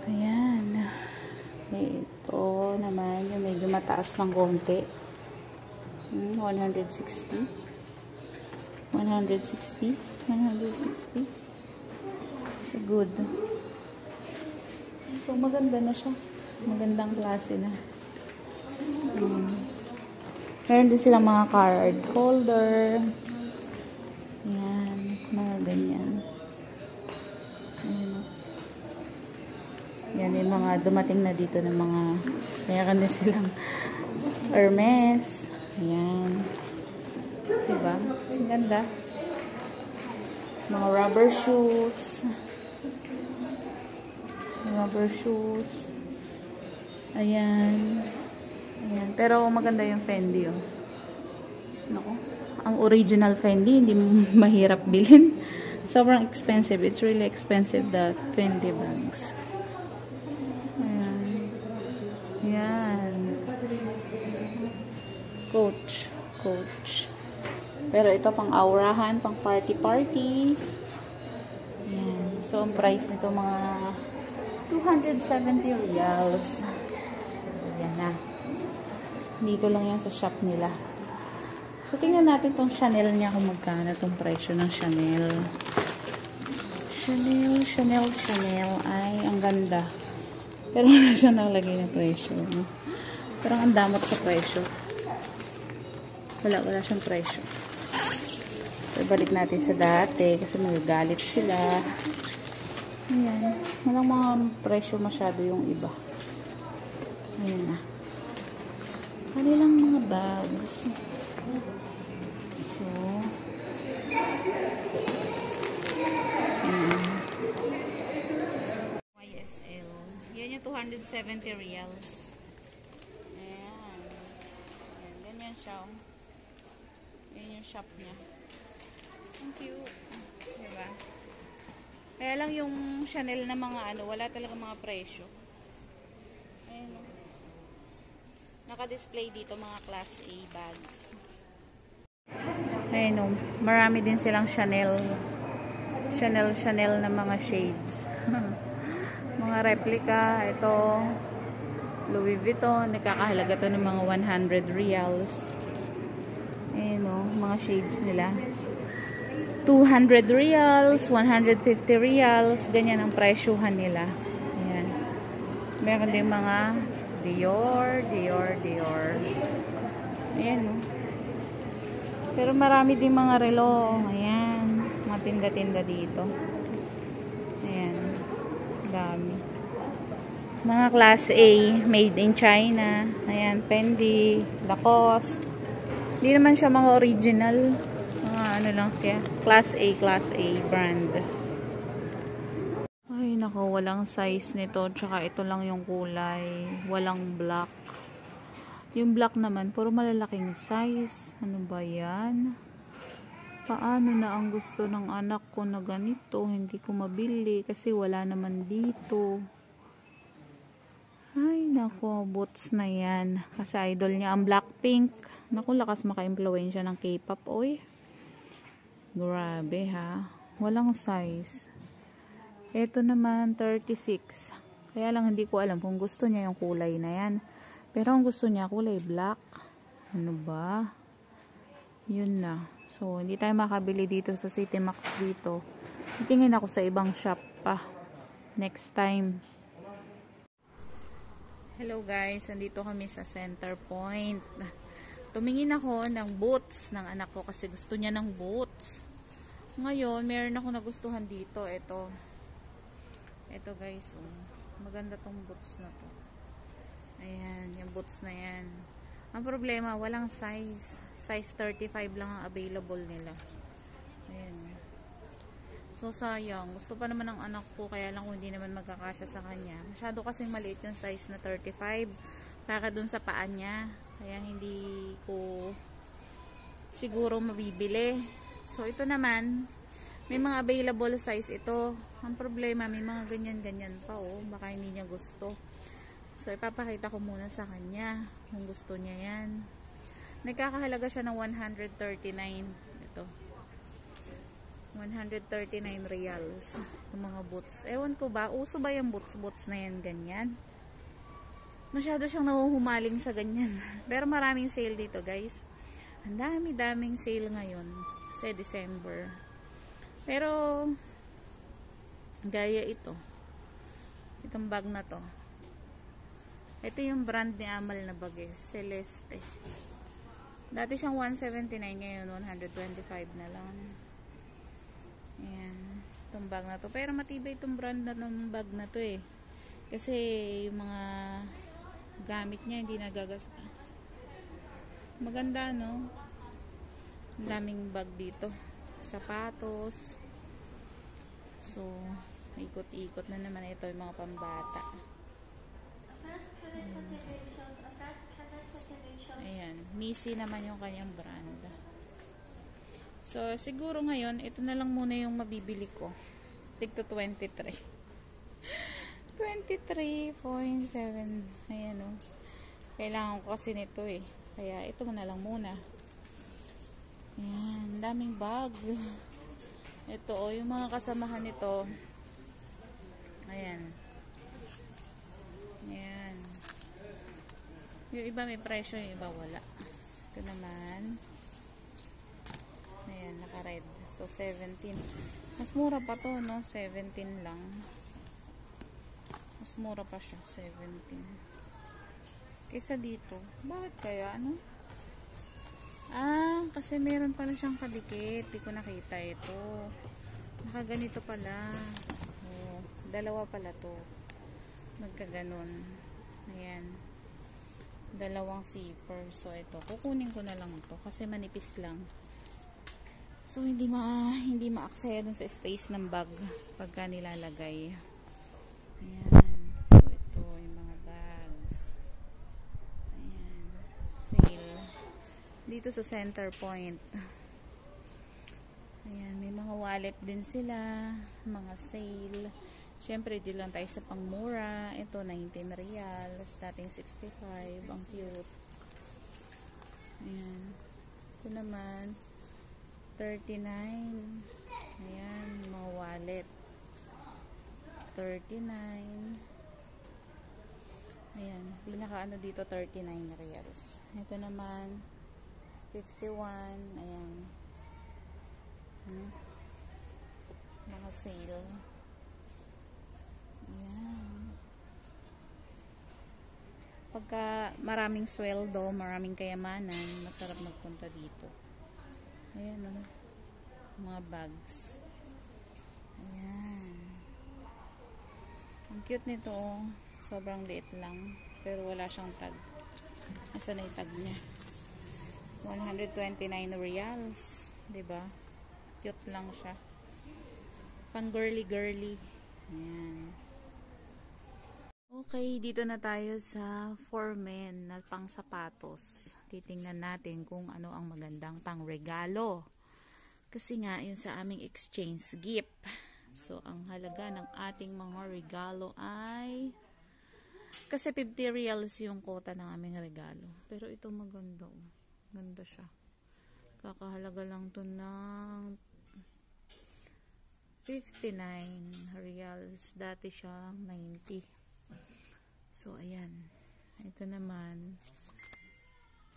Ayan. Ito naman, yung medyo mataas ng konti. 160. 160. 160. So, good. So, maganda na siya. Magandang klase na. Meron din silang mga card holder. Ayan. Mga ganyan. Ayan. Yan yung mga dumating na dito ng mga meron din silang Hermes. Ayan. Diba? Ang ganda. Mga rubber shoes. Rubber shoes. Ayan. Ayan. Pero maganda yung Fendi, oh. Naku. Ang original Fendi, hindi mahirap bilhin. Sobrang expensive. It's really expensive, the Fendi bags. Ayan. Ayan. Coach. Coach. Pero ito pang aurahan, pang party-party. Ayan. So, ang price nito mga 270 reals. So, yan na. Dito lang yan sa shop nila. So, tingnan natin tong Chanel niya kung magkano tong presyo ng Chanel. Chanel. Ay, ang ganda. Pero wala siya nakalagay na presyo. No? Pero ang damot sa presyo. Wala siyang presyo. So, balik natin sa dati kasi magagalit sila. Ayan. Walang mga presyo masyado yung iba. Ayan na. Kanilang mga bags. So, YSL. Yan yung 270 reals. Ayan. Ayan. Ganyan siya. Yan yung shop niya. Ang cute. Diba? Kaya lang yung Chanel na mga ano, wala talaga mga presyo. Ayan. Naka-display dito mga class A bags. Ayan o. Marami din silang Chanel na mga shades. Mga replica. Ito, Louis Vuitton. Nakakahalaga to ng mga 100 reals. Ayan o. Mga shades nila. 200 reals, 150 reals. Ganyan ang presyuhan nila. Ayan. Meron din mga Dior. Ayan o. Pero marami din mga relo. Ayan. Mga tinda-tinda dito. Ayan. Dami. Mga class A. Made in China. Ayan. Fendi. Lacoste. Hindi naman siya mga original. Mga ano lang siya. Class A brand. Ay, nako. Walang size nito. Tsaka ito lang yung kulay. Walang black. Yung black naman, puro malalaking size. Ano ba yan? Paano na ang gusto ng anak ko na ganito? Hindi ko mabili kasi wala naman dito. Ay, nako, boots na yan. Kasi idol niya ang Blackpink. Naku, lakas maka-impluwensya ng K-pop, oy. Grabe, ha? Walang size. Ito naman, 36. Kaya lang hindi ko alam kung gusto niya yung kulay na yan. Pero ang gusto niya, kulay black. Ano ba? Yun na. So, hindi tayo makabili dito sa City Max dito. Titingin ako sa ibang shop pa. Next time. Hello guys, andito kami sa Center Point. Tumingin ako ng boots ng anak ko kasi gusto niya ng boots. Ngayon, meron ako nagustuhan dito. Ito guys, oh. Maganda tong boots na to. Ayan, yung boots na yan. Ang problema, walang size. Size 35 lang ang available nila. Ayan. So, sayang. Gusto pa naman ng anak ko, kaya lang kung hindi naman magkakasya sa kanya. Masyado kasing maliit yung size na 35. Kaka dun sa paa niya. Kaya hindi ko siguro mabibili. So, ito naman, may mga available size ito. Ang problema, may mga ganyan-ganyan pa, oh. Baka hindi niya gusto. So, ipapakita ko muna sa kanya kung gusto niya yan. Nagkakahalaga siya ng 139. Ito. 139 reals. Yung mga boots. Ewan ko ba, uso ba yung boots na yan ganyan? Masyado siyang nahuhumaling sa ganyan. Pero maraming sale dito, guys. Ang dami-daming sale ngayon. Kasi December. Pero, gaya ito. Itong bag na to. Ito yung brand ni Amal na bag, Celeste. Dati siyang 179, ngayon 125 na lang. Ayan, itong bag na to. Pero matibay itong brand na ng bag na to eh. Kasi yung mga gamit niya hindi nagagasta. Maganda, no? Ang daming bag dito. Sapatos. So, ikot-ikot na naman ito yung mga pambata. Ayan, Missy naman yung kanyang brand. So, siguro ngayon, ito na lang muna yung mabibili ko. Tigto 23. 23.7. Ayan, oh. Kailangan ko kasi nito eh. Kaya, ito na lang muna. Ayan, daming bag. Ito, oh, yung mga kasamahan nito. Ayan. Ayan. Yung iba may presyo, yung iba wala. Ito naman. Ayan, naka-red. So, 17. Mas mura pa to, no? 17 lang. Mas mura pa siya, 17. Kaysa dito. Bakit kaya, ano? Ah, kasi meron pala siyang kadikit. Di ko nakita ito. Nakaganito pala. Oh, dalawa pala to. Magkaganon. Ayan. Dalawang zipper. So, ito. Kukunin ko na lang ito. Kasi manipis lang. So, hindi ma-aksaya dun sa space ng bag pagka nilalagay. Ayan. So, ito. Yung mga bags. Ayan. Sale. Dito sa Center Point. Ayan. May mga wallet din sila. Mga sale. Siyempre, di lang tayo sa pangmura. Ito, 19 reals. Dating 65. Ang cute. Ayan. Ito naman, 39. Ayan, mga wallet. 39. Ayan. Pinaka-ano dito, 39 reals. Ito naman, 51. Ayan. Mga sale. Ayan. Pagka maraming sweldo, maraming kayamanan, masarap magpunta dito. Ayan, oh. Mga bags. Ayan. Ang cute nito, oh. Sobrang liit lang. Pero wala siyang tag. Nasaan na yung tag niya? 129 reals. Diba? Cute lang siya. Pang girly-girly. Ayan. Okay, dito na tayo sa for men na pang sapatos. Titingnan natin kung ano ang magandang pang regalo. Kasi nga, yun sa aming exchange gift. So, ang halaga ng ating mga regalo ay... Kasi 50 reals yung quota ng aming regalo. Pero ito maganda. Oh. Ganda siya. Kakahalaga lang to ng 59 reals. Dati siya 90. So, ayan. Ito naman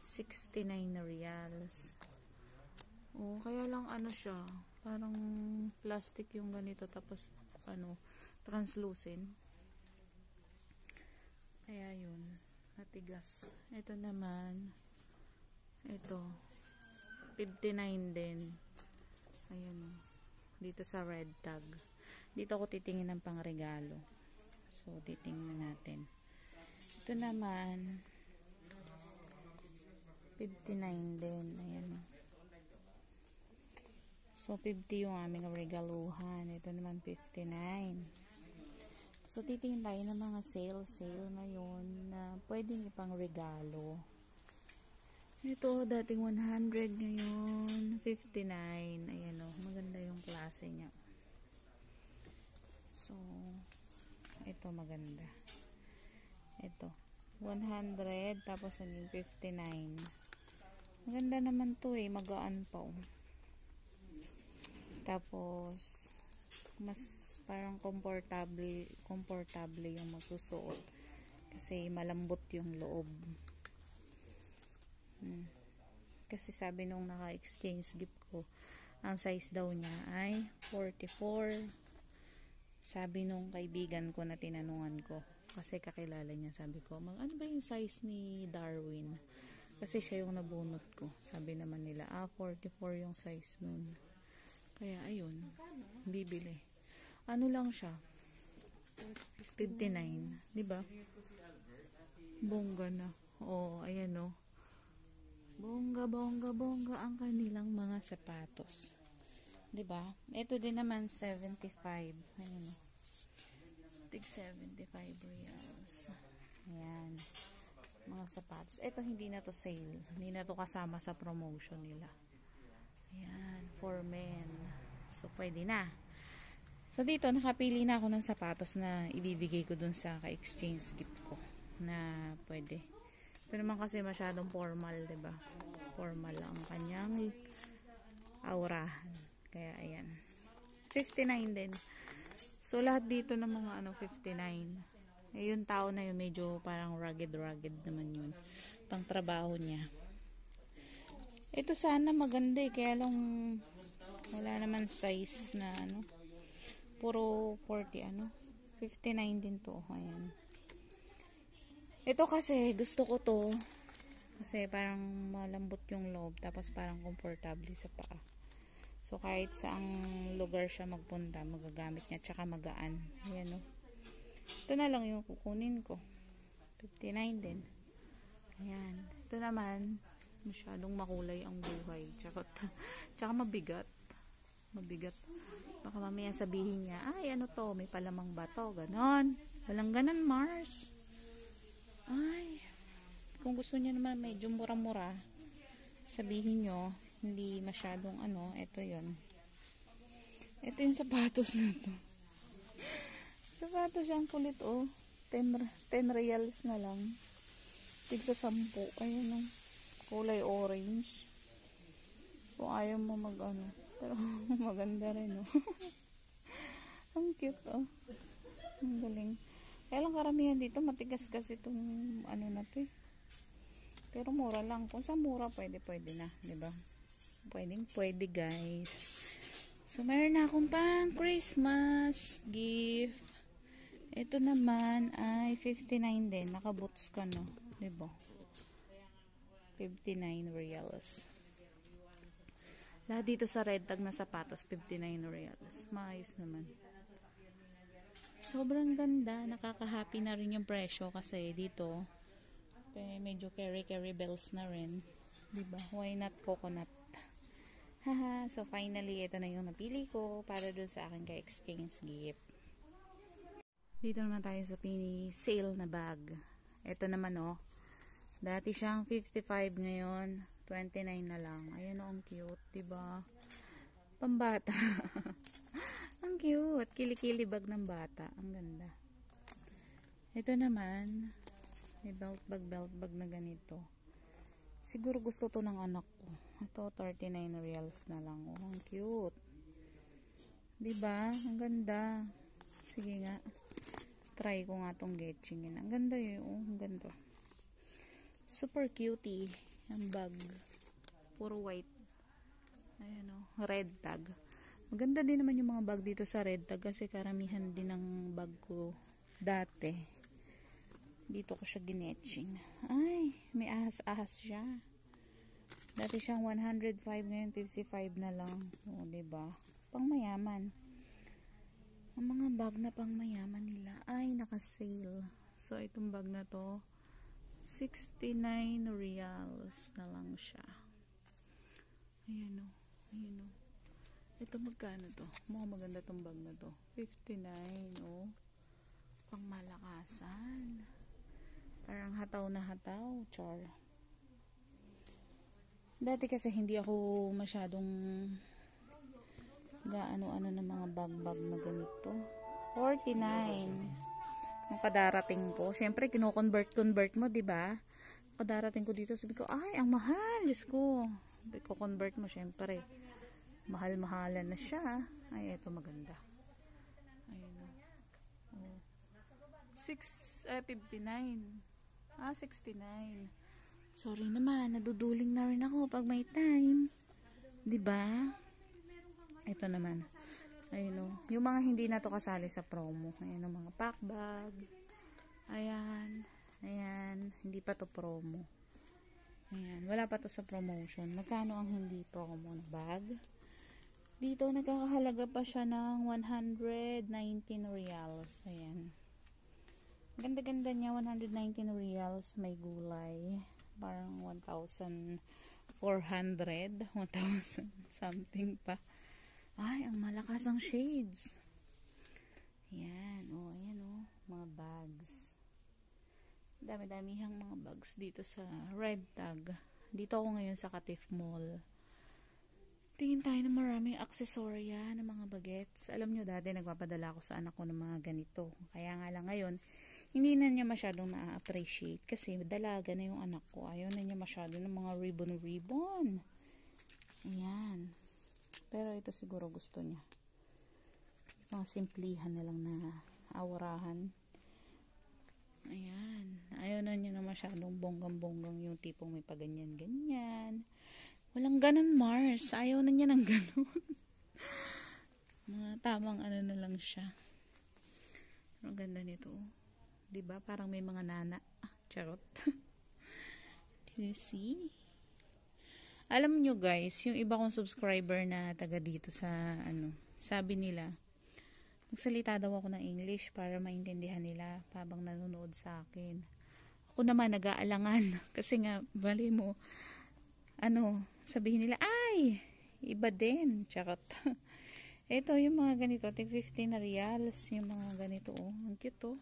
69 reals. Oh, kaya lang ano siya, parang plastic yung ganito tapos ano, translucent. Kaya yun, matigas. Ito naman, ito 59 din. Ayan, dito sa red tag. Dito ako titingin ng pangregalo. So, titingnan natin. Ito naman 59 din. Ayan. So, 50 yung aming regaluhan. Ito naman 59. So, titingin tayo ng mga sale ngayon na pwedeng ipang regalo. Ito, dating 100 ngayon 59. Ayan o, maganda yung klase niya. So, ito maganda. Ito, 100 tapos naging 59. Maganda naman to eh, magaan pa oh. Tapos mas parang komportable yung magsusuot kasi malambot yung loob. Kasi sabi nung naka-exchange gift ko, ang size daw niya ay 44. Sabi nung kaibigan ko na tinanungan ko, kasi kakilala niya, sabi ko, ano ba yung size ni Darwin? Kasi siya yung nabunot ko. Sabi naman nila, 44 yung size nun. Kaya ayun, bibili. Ano lang siya? 59, 'di ba? Bongga na. Oh, ayan oh. Bongga ang kanilang mga sapatos. 'Di ba? Ito din naman 75. Ayun oh. Tig 75 reals. Ayan. Mga sapatos. Ito hindi na to sale. Hindi na to kasama sa promotion nila. Ayan, for men. So, pwede na. So, dito, nakapili na ako ng sapatos na ibibigay ko dun sa ka-exchange gift ko. Na pwede. Pero naman kasi masyadong formal, diba? Formal ang kanyang aurahan. Kaya, ayan. 59 din. So, lahat dito ng mga 59. Eh, yung tao na yun, medyo parang rugged naman yun. Pang trabaho niya. Ito sana maganda eh, kaya lang wala naman size na puro 40 59 din to. Ayan. Ito kasi gusto ko to kasi parang malambot yung loob tapos parang komportable sa paa. So kahit saang lugar siya magpunta, magagamit niya tsaka magaan. Ayan o. Ito na lang yung kukunin ko. 59 din. Ayan. Ito naman masyadong makulay ang buhay. Tsaka mabigat. Baka mamaya sabihin niya, ay ano to, may palamang ba to? Ganon. Walang ganon, Mars. Ay. Kung gusto niya naman medyo mura-mura, sabihin nyo, hindi masyadong ito yon. Ito yung sapatos na to. Sapatos siyang kulit oh. 10 reals na lang. Tigsa 10. Ayun oh. Kulay orange. Kung ayaw mo pero maganda rin oh. Ang cute oh. Ang galing. Kaya lang karamihan dito matigas kasi itong na to eh. Pero mura lang. Kung sa mura pwede na, 'di ba? Pwede guys. So meron na akong pang Christmas gift. Ito naman ay 59 din. Naka-boots ka no, 'di ba? 59 reals. Lahat dito sa red tag na sapatos, 59 reals. Maayos naman. Sobrang ganda. Nakaka-happy na rin yung presyo kasi dito medyo carry bells na rin. Diba? Why not coconut? Haha. So finally, ito na yung napili ko para doon sa akin ka-exchange gift. Dito naman tayo sa sale na bag. Ito naman oh. Dati siyang 55 ngayon, 29 na lang. Ayan oh, ang cute, 'di ba? Pambata. Ang cute. Kilikili bag ng bata. Ang ganda. Ito naman, may belt bag na ganito. Siguro gusto to ng anak ko. Ito, 39 reals na lang. Oh, ang cute. Diba? Ang ganda. Sige nga. Try ko nga tong getchingin. Ang ganda yun. Oh, ang ganda. Super cutie. Ang bag. Puro white. Ayan o. Red tag. Maganda din naman yung mga bag dito sa red tag kasi karamihan din ng bag ko dati. Dito ko siya ginetching. Ay, may ahas-ahas siya. Dati siyang 105, ngayon 55 na lang. O, diba? Pang mayaman. Ang mga bag na pang mayaman nila ay naka-sale. So, itong bag na to, 69 reals na lang siya. Ayan o. Ayan o. Ito magkano to? Mukhang maganda tong bag na to. 59 o. Pang malakasan. Parang hataw na hataw. Char. Dati kasi hindi ako masyadong gaano-ano ng mga bag-bag na ganito. 49. Yung kadarating ko. Siyempre, kino-convert mo, diba? Kadarating ko dito, sabi ko, ay, ang mahal. Diyos ko. Ko-convert mo, siyempre. Mahal-mahalan na siya. Ay, ito maganda. Ayun o. Oh. 59. 69. Sorry naman, naduduling na rin ako pag may time. Diba? Ito naman. Ayun o. Yung mga hindi na to kasali sa promo. Ayun o, mga pack bag. Ayan. Ayan. Hindi pa to promo. Ayan. Wala pa to sa promotion. Magkano ang hindi promo na bag? Dito, nagkakahalaga pa siya ng 119 reals. Ayan. Ganda-ganda niya. 119 reals. May gulay. Parang 1,400. 1,000 something pa. Ay, ang malakas ang shades. Ayan, o, ayan o, mga bags. Dami-damihang mga bags dito sa red tag. Dito ako ngayon sa Katif Mall. Tingin tayo ng maraming aksesorya ng mga bagets. Alam nyo, dati nagpapadala ako sa anak ko ng mga ganito. Kaya nga lang ngayon, hindi na niya masyadong na-appreciate kasi dalaga na yung anak ko. Ayaw na niya masyado ng mga ribbon-ribbon. Ayan. Pero ito siguro gusto niya. Mga simplihan na lang na awarahan. Ayan. Ayaw na niya na masyadong bonggang-bonggang yung tipong may paganyan-ganyan. Walang ganon, Mars. Ayaw na niya ng ganon. Mga tamang ano na lang siya. Ang ganda nito. Diba? Parang may mga nana. Charot. You see? Alam nyo guys, yung iba kong subscriber na taga dito sa ano, sabi nila, magsalita daw ako ng English para maintindihan nila habang nanonood sa akin. Ako naman nag-aalangan kasi nga, bali mo, ano, sabihin nila, ay, iba din. Charot. Ito, yung mga ganito, 15 na reals, yung mga ganito, oh. Ang cute, oh.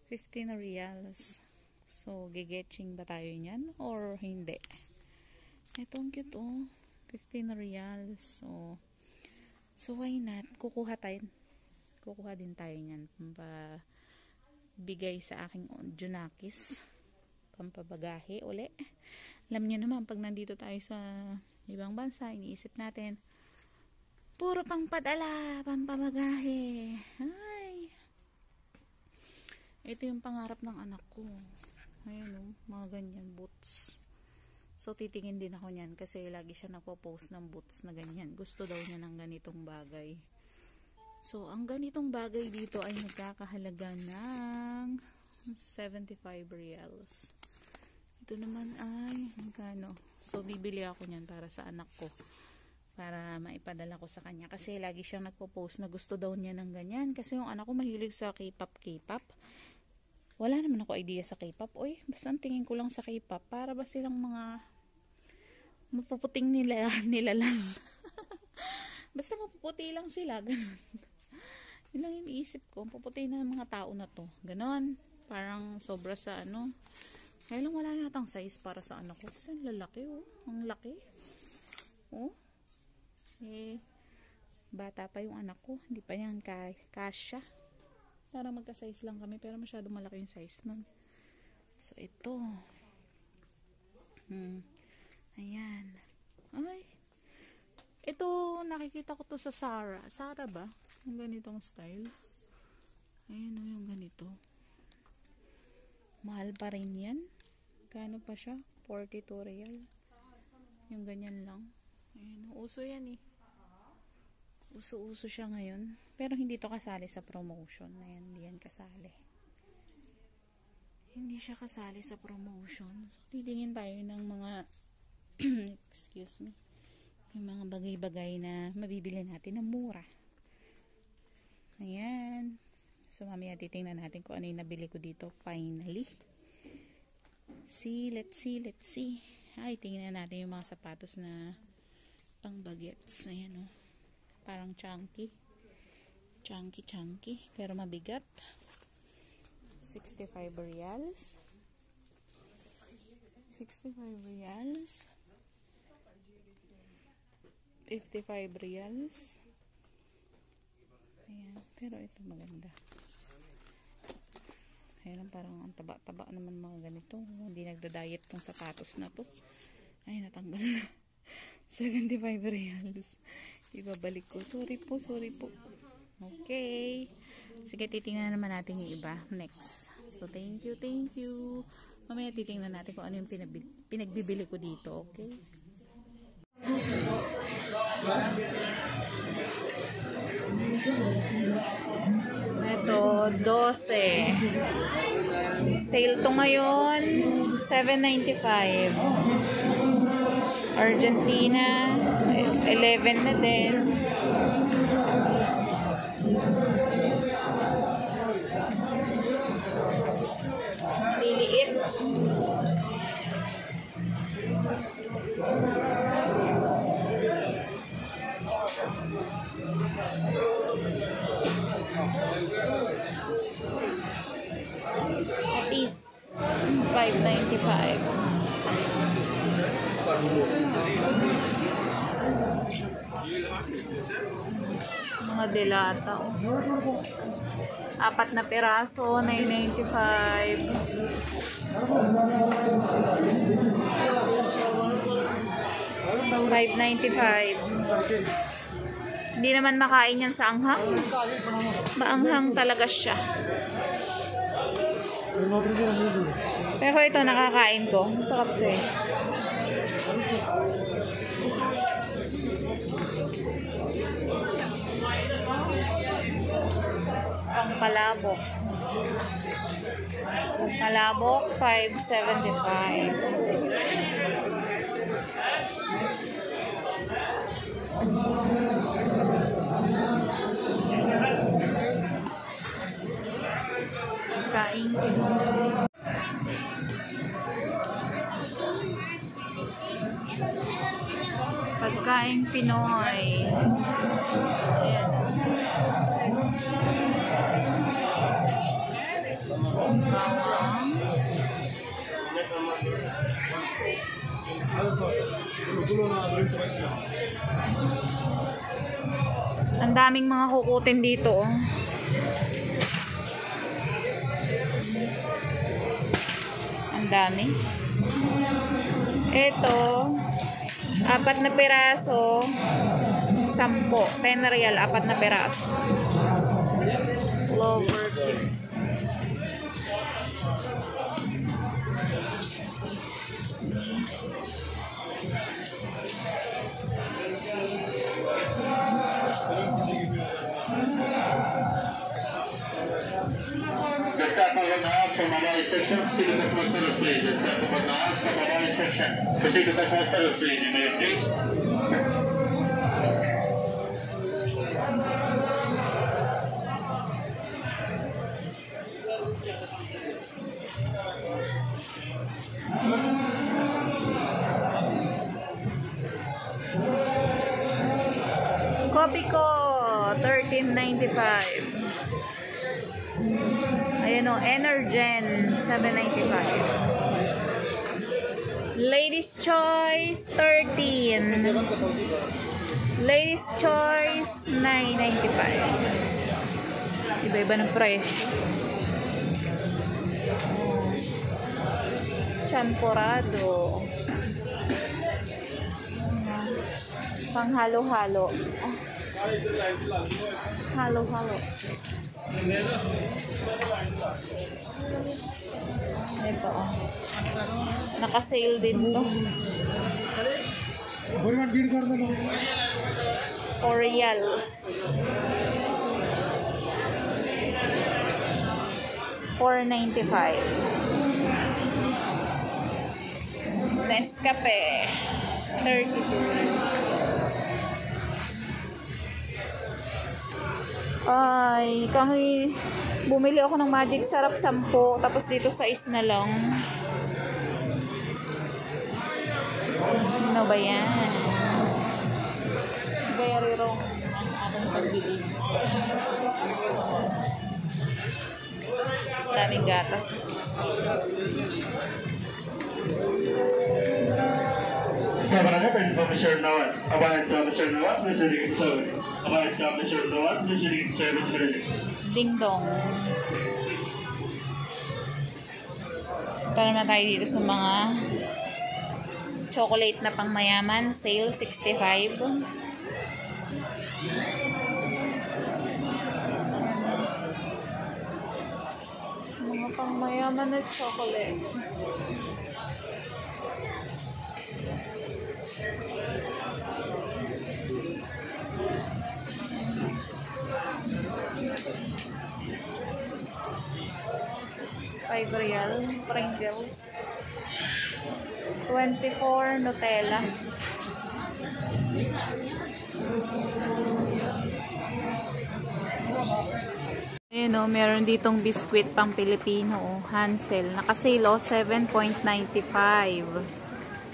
15 na reals. So, gigetching ba tayo niyan or hindi? Ito ang cute, oh. 15 reals. So why not? Kukuha din tayo niyan. Pampabigay sa aking Junakis. Pampabagahe uli. Alam niyo naman, pag nandito tayo sa ibang bansa, iniisip natin, puro pangpadala, pampabagahe. Ay. Ito yung pangarap ng anak ko. Ayun, oh. Mga ganyan, boots. So, titingin din ako niyan kasi lagi siya nagpo-post ng boots na ganyan. Gusto daw niya ng ganitong bagay. So, ang ganitong bagay dito ay nagkakahalaga ng 75 reals. Ito naman ay magkano? So, bibili ako niyan para sa anak ko. Para maipadala ko sa kanya. Kasi lagi siyang nagpo-post na gusto daw niya ng ganyan. Kasi yung anak ko mahilig sa K-pop. Wala naman ako idea sa K-pop. Uy, basta ang tingin ko lang sa K-pop, para ba silang mga mapuputing nila lang. Basta mapuputi lang sila. Ganun. Yun lang yung iniisip ko. Mapuputi na mga tao na to. Ganon. Parang sobra sa ano. Kaya lang wala natang size para sa anak ko. Kasi ang lalaki, oh. Ang laki. Oh. Eh, Bata pa yung anak ko. Hindi pa yan kasya. Para magka-size lang kami. Pero masyado malaki yung size nun. So, ito. Ayan. Ay. Ito, nakikita ko to sa Zara. Zara ba? Yung ganitong style. Ayan o, yung ganito. Mahal pa rin yan. Kano pa siya? 42 real. Yung ganyan lang. Ayan, uso yan eh. Uso-uso siya ngayon. Pero hindi to kasali sa promotion. Ayan, hindi yan kasali. Hindi siya kasali sa promotion. So, titingin tayo ng mga excuse me. Yung mga bagay-bagay na mabibili natin na mura. Ayan. So, mamaya titingnan natin kung ano yung nabili ko dito. Finally. Let's see. Ay, tingnan natin yung mga sapatos na pang bagets. Ayan o. Parang chunky. Chunky. Pero mabigat. 65 reals. 65 reals. 55 reals. Ayan. Pero ito maganda. Ayan, parang ang taba-taba naman mga ganito. Hindi nagda-diet tong sapatos na to. Ay, natanggal na. 75 reals. Ibabalik ko. Sorry po. Okay. Sige, titingnan naman natin yung iba. Next. So, thank you. Mamaya titingnan natin kung ano yung pinagbibili ko dito. Okay? Ito, 12. Sale to ngayon. 7.95. Argentina, 11 na din. Liliit. At least 5.95. Mga delata. Apat na piraso, 9.95. $5.95. Hindi naman makain yan sa anghang. Maanghang talaga siya. Pero ito nakakain ko. Masarap siya eh. Pangpalabok. Palabok, $5.75. Kain. Pagkain Pinoy. Ayan. Bawang. Ang daming mga kukutin dito. Ang dami. Ito, 4 na piraso, 10. 10 real, 4 na piraso. Clover chips. Kopi ko, $13.95. Ayan o, Energen, $7.95. Ladies Choice, $13. Ladies Choice, $9.95. Iba-iba ng presyo. Champorado. Panghalo-halo. Halo-halo. Ito. Naka-sale din to. Orials. $4.95. Nescafe. $32. Ay, kahit bumili ako ng Magic Sarap 10, tapos dito 6 na lang. Ano ba yan? Very wrong ang aking pagbili. Daming gatas. Sabaranga pwede po ma-share na what? Abangan sa ma-share na what? Masyari sa service. Abangan sa ma-share na what? Masyari sa service. Ding dong. Ito naman tayo dito sa mga chocolate na pang mayaman. Sale, $65. Mga pang mayaman na chocolate. $5 Pringles. 24 Nutella. Ayan o, meron ditong biskwit pang Pilipino o, Hansel. Nakasale o, $7.95.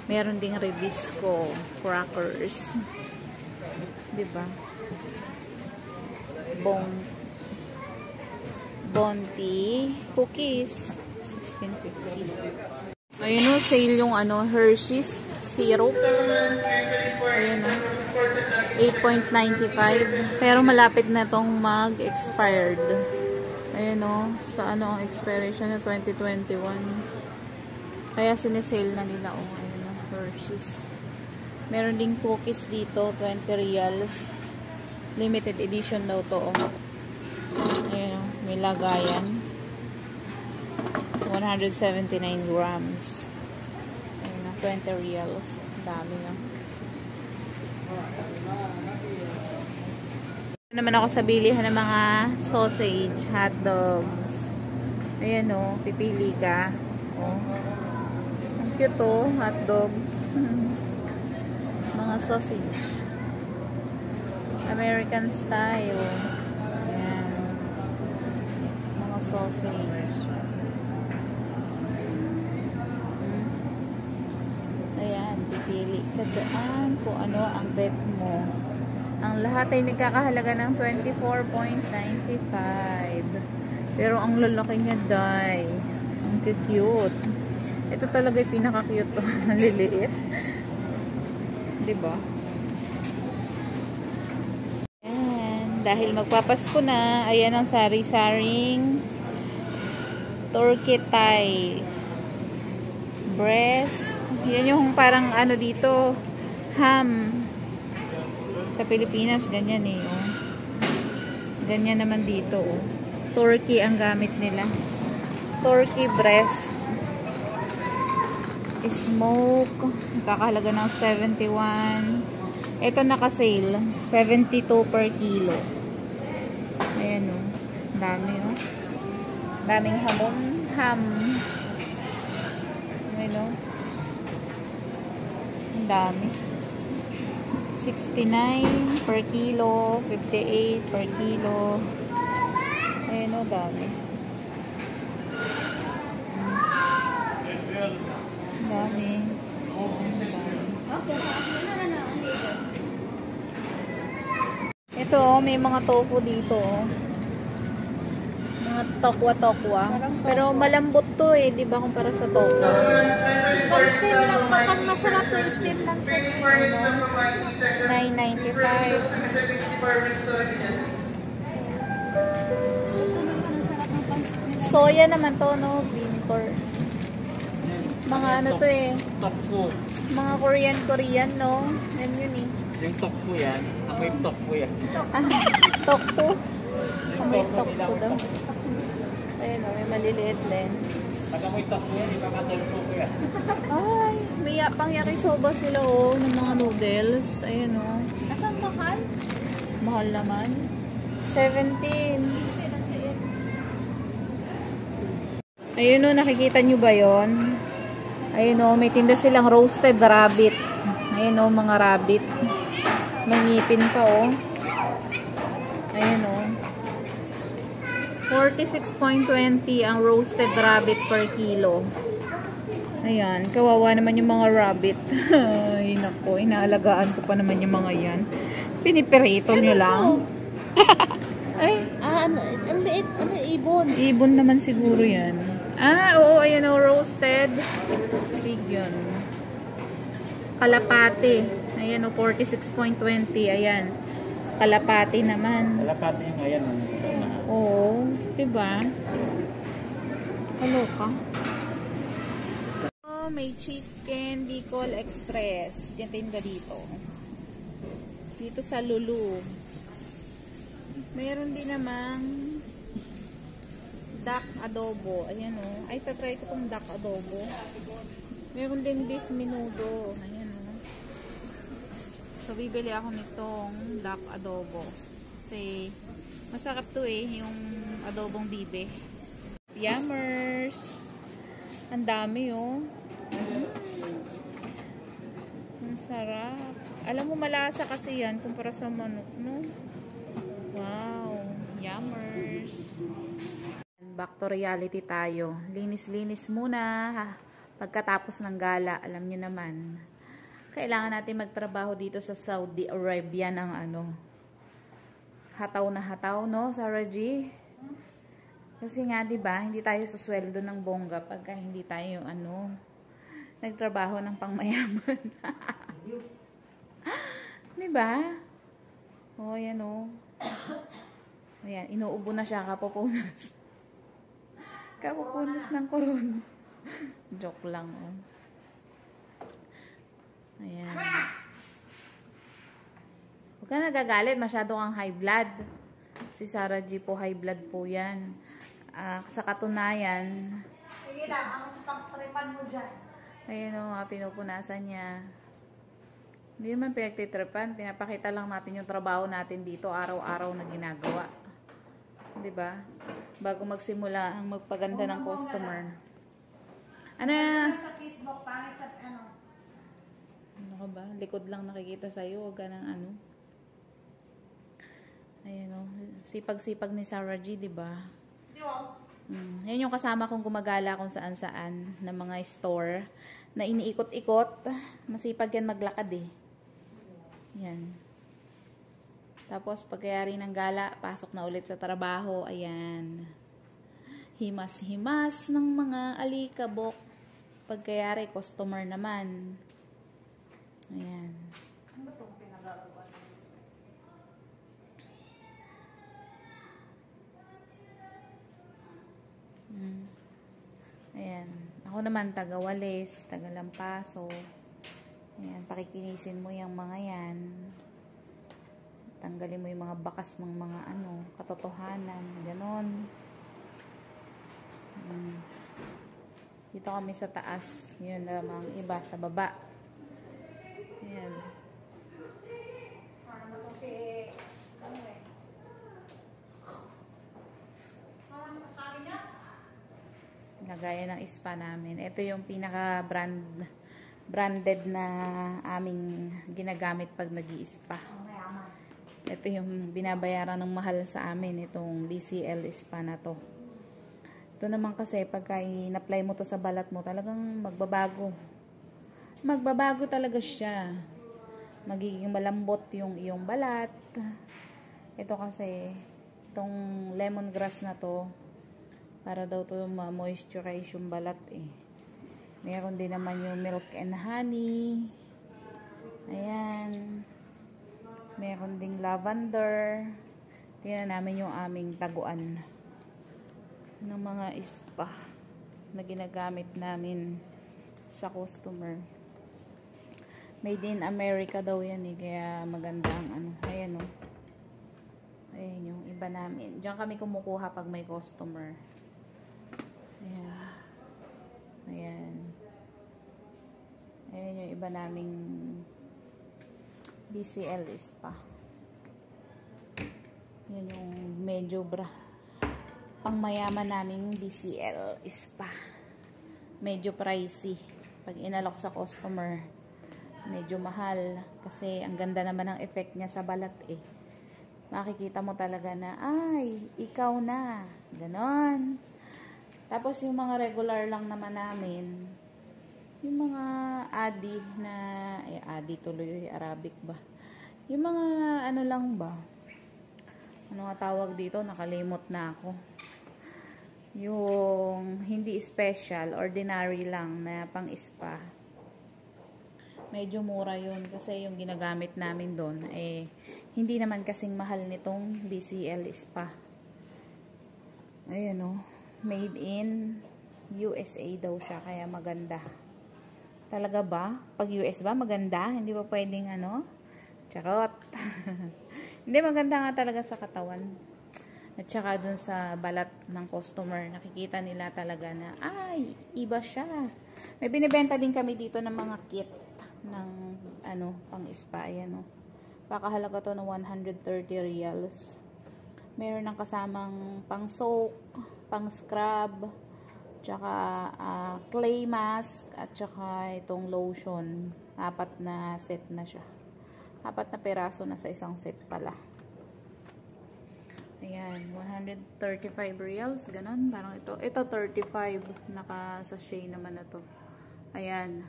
Meron ding Ribisco crackers. Diba? Bounty cookies, $16.50. Ayun o, sale yung ano, Hershey's syrup. Ayun o, $8.95. Pero malapit na tong mag-expired. Ayun o, sa ano ang expiration na 2021. Kaya sinesale na nila o. Ayun o, Hershey's. Meron ding cookies dito, $20. Limited edition daw to o. Ayun o, may lagayan. 179 grams. Ayun na, $20. Dami na. Naman ako sa bilihan ng mga sausage, hot dogs. Ayan o, pipili ka. Oh. Ang cute o, hot dogs. Mga sausage. American style. Ayan. Mga sausage. Ayan, pipili ka daan kung ano ang bet mo. Ang lahat ay nagkakahalaga ng $24.95. Pero ang lalaki niya, day. Ang cute. Ito talaga yung pinaka-cute to. Naliliit. Diba? Ayan. Dahil magpapasko na, ayan ang sari-saring turkey thigh breast. Yan yung parang ano dito, ham. Sa Pilipinas, ganyan eh. Oh. Ganyan naman dito. Oh. Turkey ang gamit nila. Turkey breast. Smoke. Kakahalaga ng 71. Ito naka-sale. 72 per kilo. Ayan o. Oh. Dami o. Oh. Daming hamon. Ham. Ayan o. Oh. Ang dami. 69 per kilo, 58 per kilo. Ayan o, dami. Dami. Ito, may mga tofu dito. Mga tokwa. Pero malambot to eh, di ba kumpara sa tokwa? Pag steam lang, pag masarap to, steam lang sa $9.95. Soya naman to, no? Vintor. Mga ano to eh. Tokfu. Mga Korean, no? Yan yun eh. Yung tokfu yan, amoy tokfu yan. Tokpo. Amoy Tokpo, tokpo nila daw. tokpo. Ayun o, may maliliit din. Pag amoy tokfu yan, iba ka tokfu yan. Ay, may pang yakisoba sila oh, ng mga noodles. Ayun oh. Asan mahal? Mahal naman. 17. Ayun oh, nakikita nyo ba yon? Ayun oh, may tinda silang roasted rabbit. Ayun oh, mga rabbit. May ngipin pa oh. Ayun oh. 46.20 ang roasted rabbit per kilo. Ayan, kawawa naman yung mga rabbit. Ay, nako, inaalagaan ko pa naman yung mga yan. Pinipirito nyo lang. Ay, Ano liit, ibon. ibon naman siguro yan. Oo, ayan o, roasted. Big yun. Kalapati. Ayan o, 46.20. Ayan. Kalapati naman. Kalapati yung ayan. Oo, diba? Kaloka. May chicken Bicol Express. Tinda dito. Dito sa Lulu. Meron din namang duck adobo. Ayan o. Ay, tatry ko tong duck adobo. Meron din beef menudo. Ayan o. So, bibili ako nitong duck adobo. Kasi, masarap to eh. Yung adobong bibe. Yummers! Ang dami oh. Ang sarap. Alam mo, malasa kasi yan kumpara sa manok, no? Wow. Yummers. Back to reality tayo. Linis-linis muna. Pagkatapos ng gala, alam nyo naman. Kailangan natin magtrabaho dito sa Saudi Arabia ng ano. Hataw na hataw, no? Sarah G? Kasi nga, di ba, hindi tayo susweldo ng bongga pagka hindi tayo, ano, nagtrabaho ng pangmayaman. Di ba? O, yan o. Ayan, inuubo na siya, kapupunas. Kapupunas ng koron. Joke lang, o. Ayan. Huwag ka nagagalit, masyado kang high blood. Si Sarah G po, high blood po yan. Sa katunayan, Sige lang, ang pagtripan mo dyan. ayun o, pinupunasan niya. Hindi naman pinagtitripan, pinapakita lang natin yung trabaho natin dito, araw-araw na ginagawa. Diba? Bago magsimula ang magpaganda ng customer. Ano? Sa Facebook, pangit sa ano. Ano ka ba? Likod lang nakikita sa'yo, huwag ka ng ano. Ayun o, sipag-sipag ni Sarah G, diba? Yan yung kasama kong gumagala kung saan-saan na mga store na iniikot-ikot. Masipag yan maglakad eh. Yan. Tapos pagkayari ng gala, pasok na ulit sa trabaho. Ayan. Himas-himas ng mga alikabok. Pagkayari, customer naman. Ayan. Ano itong pinagagawa? Ayan. Ako naman, taga-Walis, taga-Lampaso. Ayan, pakikinisin mo yung mga yan. Tanggalin mo yung mga bakas ng mga ano, katotohanan. Ganon. Dito kami sa taas. Yun namang iba sa baba. Ayan. Ano ba itong si... Ano eh? Ano sabi niya? Lagayan ng spa namin. Ito yung pinaka branded na aming ginagamit pag nag-i-spa. Mayaman. Ito yung binabayaran ng mahal sa amin, itong BCL spa na to. Ito naman kasi pagka in-apply mo to sa balat mo, talagang magbabago. Magbabago talaga siya. Magiging malambot yung iyong balat. Ito kasi, itong lemongrass na to, Para daw to ma-moisturize yung balat eh. Meron din naman yung milk and honey. Ayan. Meron ding lavender. Tingnan namin yung aming taguan ng mga spa na ginagamit namin sa customer. Made in America daw yan eh. Kaya magandang ano. Ayan o. Ayan yung iba namin. Diyan kami kumukuha pag may customer. Ayan. Ayan. Ayan yung iba naming BCL spa. Yan yung medyo pangmayaman naming BCL spa. Medyo pricey. Pag inalok sa customer, medyo mahal. Kasi ang ganda naman ng effect niya sa balat eh. Makikita mo talaga na, ay, ikaw na. Ganon. Tapos yung mga regular lang naman namin, yung mga adi na, adi tuloy, Arabic ba? Yung mga ano lang ba? Ano nga tawag dito? Nakalimot na ako. Yung hindi special, ordinary lang na pang spa. Medyo mura yun kasi yung ginagamit namin doon hindi naman kasing mahal nitong BCL spa. Ayan o. Made in USA daw siya kaya maganda. Talaga ba? Pag US ba maganda? Hindi ba pwedeng ano? Charot. Hindi, maganda nga talaga sa katawan. At saka dun sa balat ng customer, nakikita nila talaga na, ay, iba siya. May binibenta din kami dito ng mga kit ng, ano, pang spa. Ayan, oh. Kakahalaga to ng 130 reals. Meron ng kasamang pang soak, pang scrub, tsaka clay mask, at tsaka itong lotion. 4 na set na siya. 4 na peraso na sa isang set pala. Ayan, 135 reals, ganun. Parang ito. Ito 35, naka-sachet naman na to. Ayan,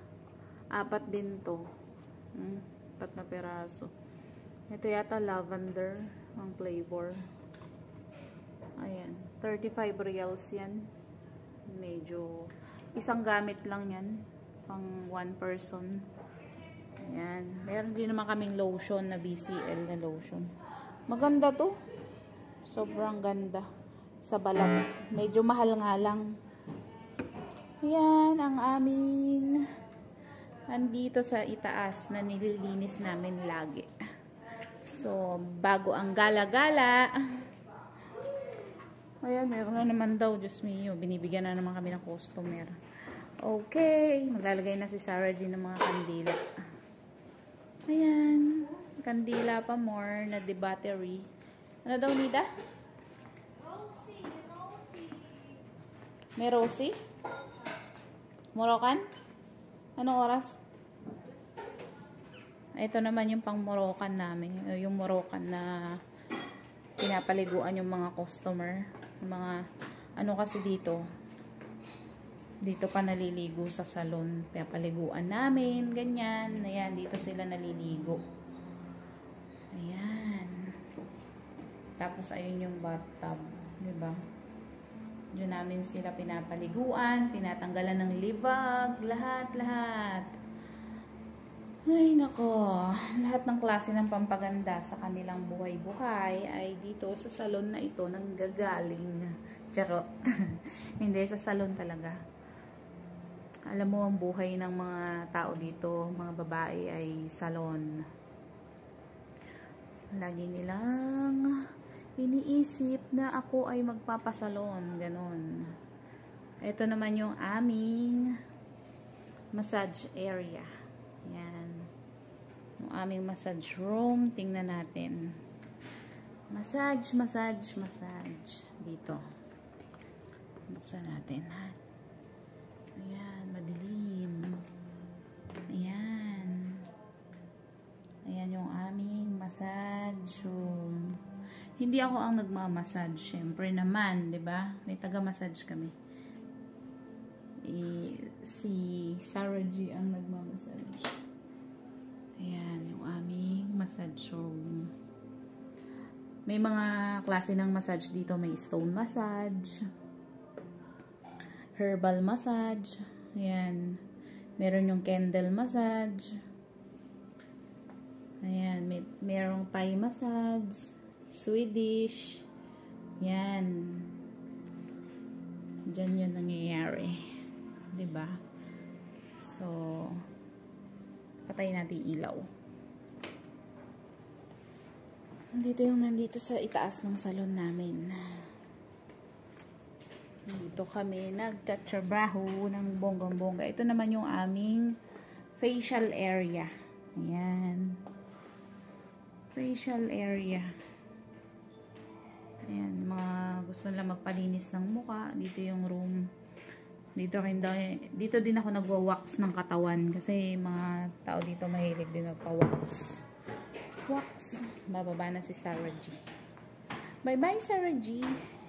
4 din to. 4 na peraso. Ito yata lavender ang flavor. Ayan, 35 reals yan. Medyo, isang gamit lang yan. Pang 1 person. Ayan. Meron din naman kaming lotion na BCL na lotion. Maganda to. Sobrang ganda. Sa balat. Medyo mahal nga lang. Ayan ang aming andito sa itaas na nililinis namin lagi. So, bago ang gala-gala. Ayan, meron na naman daw. Diyos mio. Binibigyan na naman kami ng customer. Okay. Maglalagay na si Sarah din ng mga kandila. Ayan. Kandila pa more na the battery. Ano daw, Nida? Rosie. May Rosie? Moroccan? Anong oras? Ito naman yung pang Moroccan namin. Yung Moroccan na pinapaliguan yung mga customer. Yung mga, ano kasi dito pa naliligo sa salon. Pinapaliguan namin, ganyan. Ayan, dito sila naliligo. Ayan. Tapos, ayun yung bathtub. Diba? Diyan namin sila pinapaliguan, tinatanggalan ng libag, lahat. Ay, nako. Lahat ng klase ng pampaganda sa kanilang buhay-buhay ay dito sa salon na ito nanggagaling. Charot. Hindi, sa salon talaga. Alam mo, ang buhay ng mga tao dito, mga babae, ay salon. Lagi nilang iniisip na ako ay magpapasalon. Ganon. Ito naman yung aming massage area. Yan. Yung aming massage room. Tingnan natin. Massage. Dito. Buksan natin, ha? Ayan, madilim. Ayan. Ayan yung aming massage room. Hindi ako ang nagmamassage. Siyempre naman, 'di ba? May taga-massage kami. Si Sarah G ang nagmamassage. Ayan, yung aming massage room. May mga klase ng massage dito. May stone massage. herbal massage. Ayan. Meron yung candle massage. Ayan. Merong Thai massage. Swedish. Ayan. Diyan yun nangyayari. Diba? So, patay natin ilaw. Nandito sa itaas ng salon namin. Dito kami nagtatrabaho ng bonggang-bongga. Ito naman yung aming facial area. Ayan. Facial area. Ayan, mga gusto nila magpalinis ng muka. Dito yung room. Dito din ako nagwa-wax ng katawan. Kasi mga tao dito mahilig din magpa-wax. Wax. Bababa na si Sarah G. Bye-bye, Sarah G.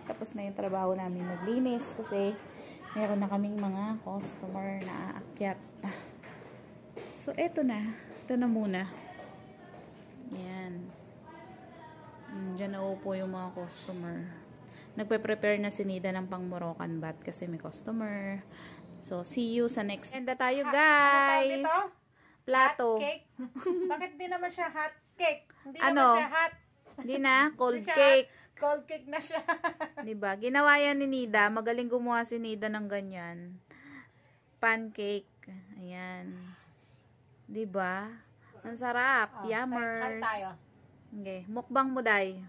Tapos na yung trabaho namin maglinis kasi meron na kaming mga customer na aakyat. So, eto na. Ito na muna. Ayan. Diyan na upo yung mga customer. Nagpe-prepare na si Nida ng pang Moroccan bath kasi may customer. So, see you sa next. Enda tayo, guys. Plato. Hot cake. Bakit di naman siya hot cake? Hindi Ano? naman siya hot. Hindi na, cold Hindi siya cake. hot. Cold cake na siya. Diba? Ginawa yan ni Nida. Magaling gumawa si Nida ng ganyan. Pancake. Ayan. Diba? Ang sarap. Yummers. Hot tayo. Okay. Mukbang mo, Day.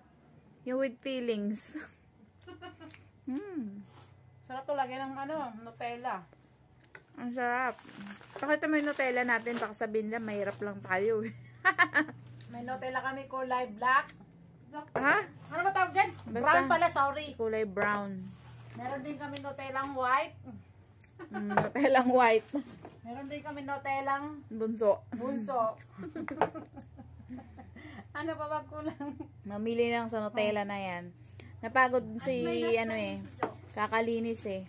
Yung with feelings. Sarap to lagi ng Nutella. Ang sarap. Pakita mo yung Nutella natin. Baka sabihin nila, mahirap lang tayo. May Nutella kami kulay black. Ha? Ano ba tawag dyan? Basta. Brown pala, sorry. Kulay brown. Meron din kami Nutellang white. Nutellang white. Meron din kami Nutellang Bunso. bunso. Ano pa ba kulang? Mamili lang sa Nutella na yan. Napagod si, kakalinis eh.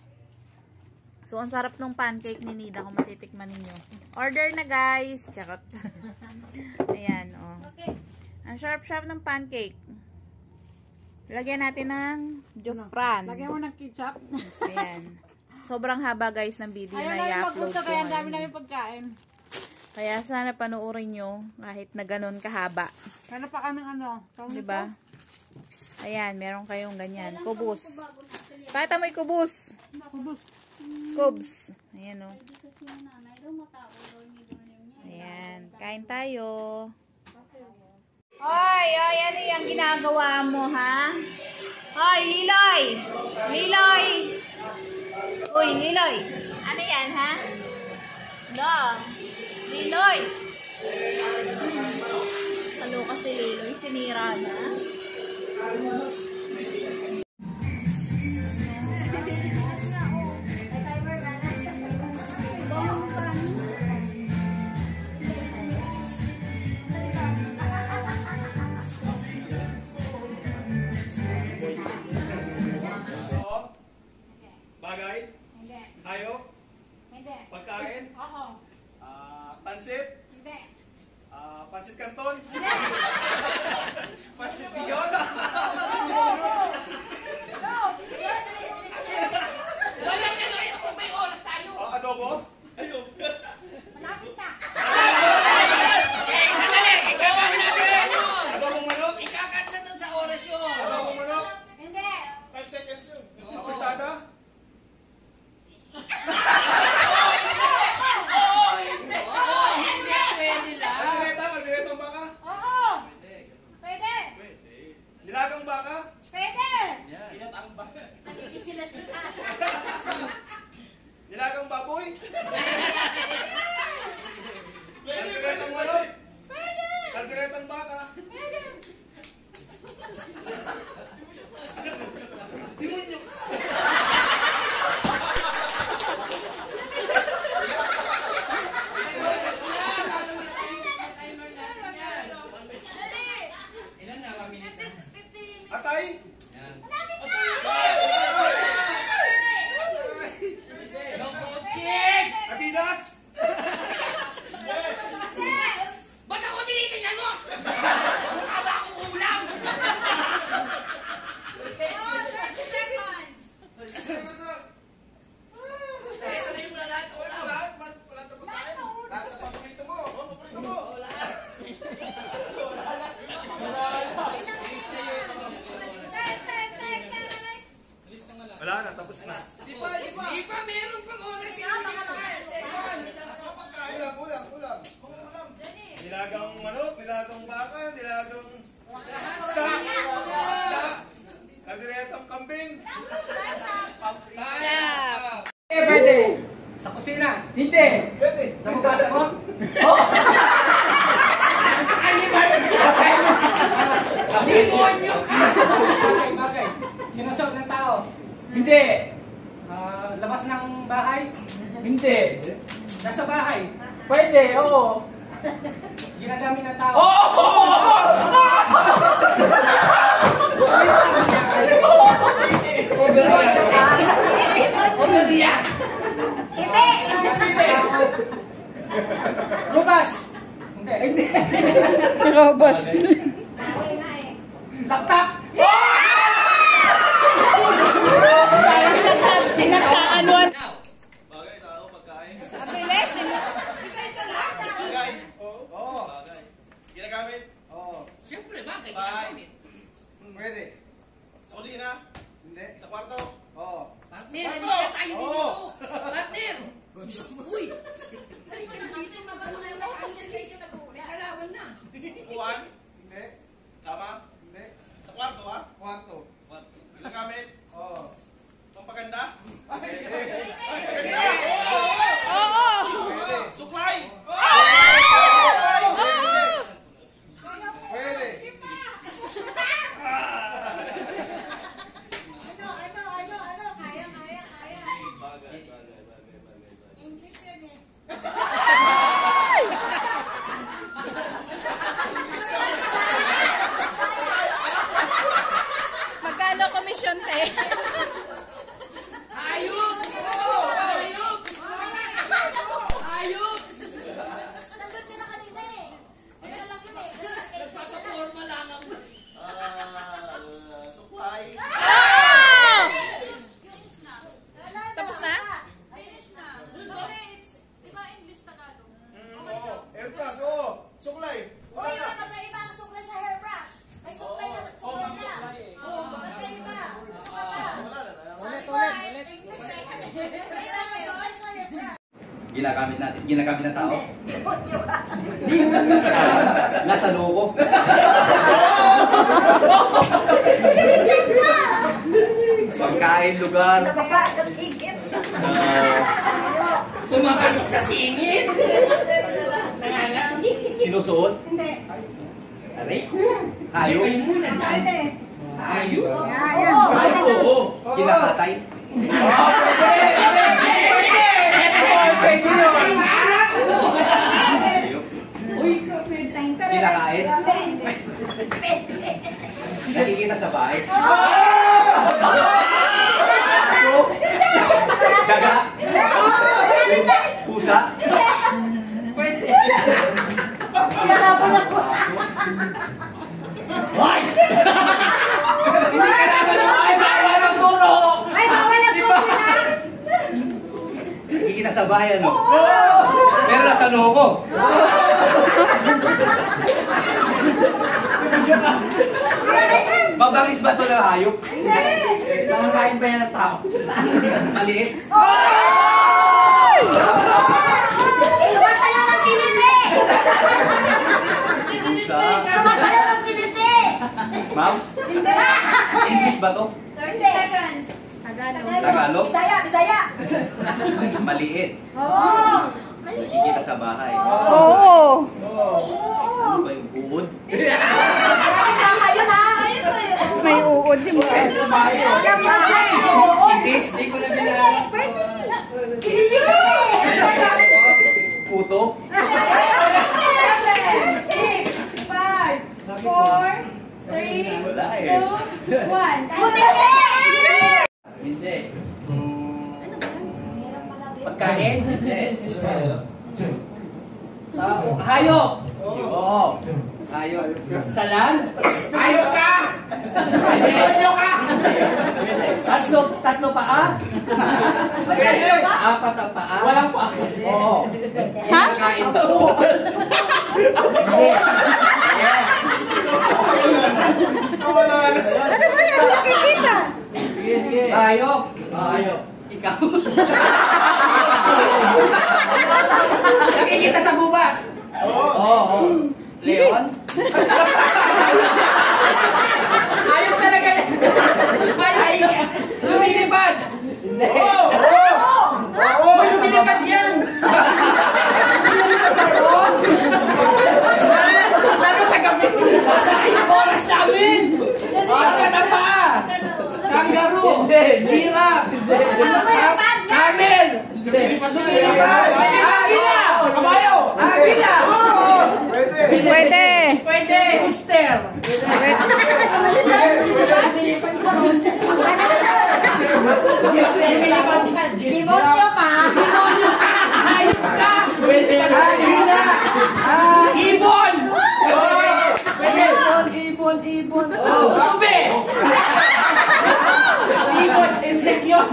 So, ang sarap ng pancake ni Nida kung matitikman ninyo. Order na, guys! Charot. Ayan, oh. Okay. Ang sharp-sharp ng pancake. Lagyan natin ng jufran. Lagyan mo ng ketchup. Ayan. Sobrang haba, guys, ng video Ayaw na namin i-upload magpunta ko kaya ang dami ngayon. namin pagkain. Kaya sana panoorin nyo kahit na ganun kahaba. Kaya pa kaming Diba? Ayan, meron kayong ganyan. Kubus. Pakita mo yung kubus. Kubus. Kubs. Ayan, o. Ayan. Kain tayo. Hoy, ano yung ginagawa mo, ha? Hoy, Liloy! Liloy! Uy, Liloy! Ano yan, ha? No. Liloy! Kaloka si Liloy. Sinira na. Bagay? Hindi. Hayop? Hindi. Pagkain? Oo. Pansit? Hindi. Pansit Canton? Pansit Bigyon? Adobo? Ayun. Malapit na. Adobong manok? Ikakat na dun sa oras yun. Adobong manok? Hindi. 5 seconds yun. Apritada? Hindi pwede lang. Aldireta? Aldiretang baka? Oo. Pwede. Nilagang baka? Pwede. Ginatang baka? Nilagang baboy? Aldiretang manok? Pwede. Aldiretang baka? Pwede. Demonyo ka! Tapos na. Di pa, meron pang oras yan. Kulang. Nilagang manok, nilagang baka, nilagang isda, kadiretang kambing. Pwede. Sa kusina. Hindi. Pwede. Namugasa mo? Oo. Animal. Demonyo ka. Bagay. Sinusog ng tao? Hindi. Labas ng bahay? Hindi. Nasa bahay? Pwede, oo. Ginagamit ng tao? Oo! Overreact. Hindi! Lubas. Hindi. Nakabas. Laptop. Sinakaanuan. Bagay, tao, pagkain. Abilis! Bagay. Oo. Bagay. Ginagamit? Oo. Siyempre, bakit? Bahay. Pwede. Sa kusina? Hindi. Sa kwarto? Oo. Partner, hindi na tayo dito. Partner. Uy. May kalaban na. Upuan? Hindi. Kama? Hindi. Sa kwarto, ha? Kwarto. Ginagamit? Oo. Pampaganda? Pampaganda? Oo! Suklay! Pwede. Bagay. English yun eh. Magkano komisyon, te? Ayup! Ayup! Nandun ka na kanina eh. Ano lang yun eh. Nagpapaporma lang ako. Suklay. Tapos na? Finish na. Sorry, di ba English Tagalog? Oo. Airbrush, oo. Suklay. Uy, magkaiba ang suklay sa hairbrush. May suklay na. Suklay na. Oo, magkaiba. Suklay na. Ulit. English na. Magkaiba ang suklay sa hairbrush. Ginagamit ng tao? Nasa loob. Pagkain, lugar. Sa baba, sa sigit. Pumapasok sa singit. Nangangalit. Sinusuot. Hindi. Aray. Hayop. Hindi kayo muna dyan. Ayup. Oo. Kinakatay. Pwede yun. Hayop. Uy, Kinakain. Nakikita sa bahay. Daga. Pusa. Kinalaban ako. Hoy! Hindi ka naman ako ay bawal ang turo! Ay, bawal ako. Nakikita sa bahay, ano? Pero nasa loob. Mabangis ba ito ng hayop? Nakakain ba yan ng tao? Maliit? Sumasayaw ng kiliti! Pusa? Sumasayaw ng kiliti! Mouse? English ba to? 30 seconds. Tagalog? Bisaya! Maliit. Oo! Nakikita sa bahay. Oo. Ano ba yung uod? Kayo na! May uod din ba? Itis? Hindi ko na ginagawa. Pwede! Kiliti ko eh! Puto? 7, 6, 5, 4, 3, Wala eh. 2, 1. Musiki! Hindi. Pagkain? Hindi. Hayop! Oo. Hayop. Salan? Hayop ka! Hayop ka! Tatlo paa? Apat ang paa? Walang paa. Oo. Ha? Kain ba ito? Ano ba yan? Nakikita. Hayop. Ayaw. Ikaw. Nakikita sa gubat. Oo. Leon? Ayaw talaga yan. Ayaw. Lumilipad. Hindi. Lumilipad yan. Lalo sa gabi. Oras namin. Agad ang paa. Kangaroo. Giraffe. Camel. Lumilipad. Agila. Kabayo. Agila. Pwede. Pwede. Rooster. Demonyo ka. Ayos ka. Agila. Ibon. Ibon. Ube. Ibon. Insect yun.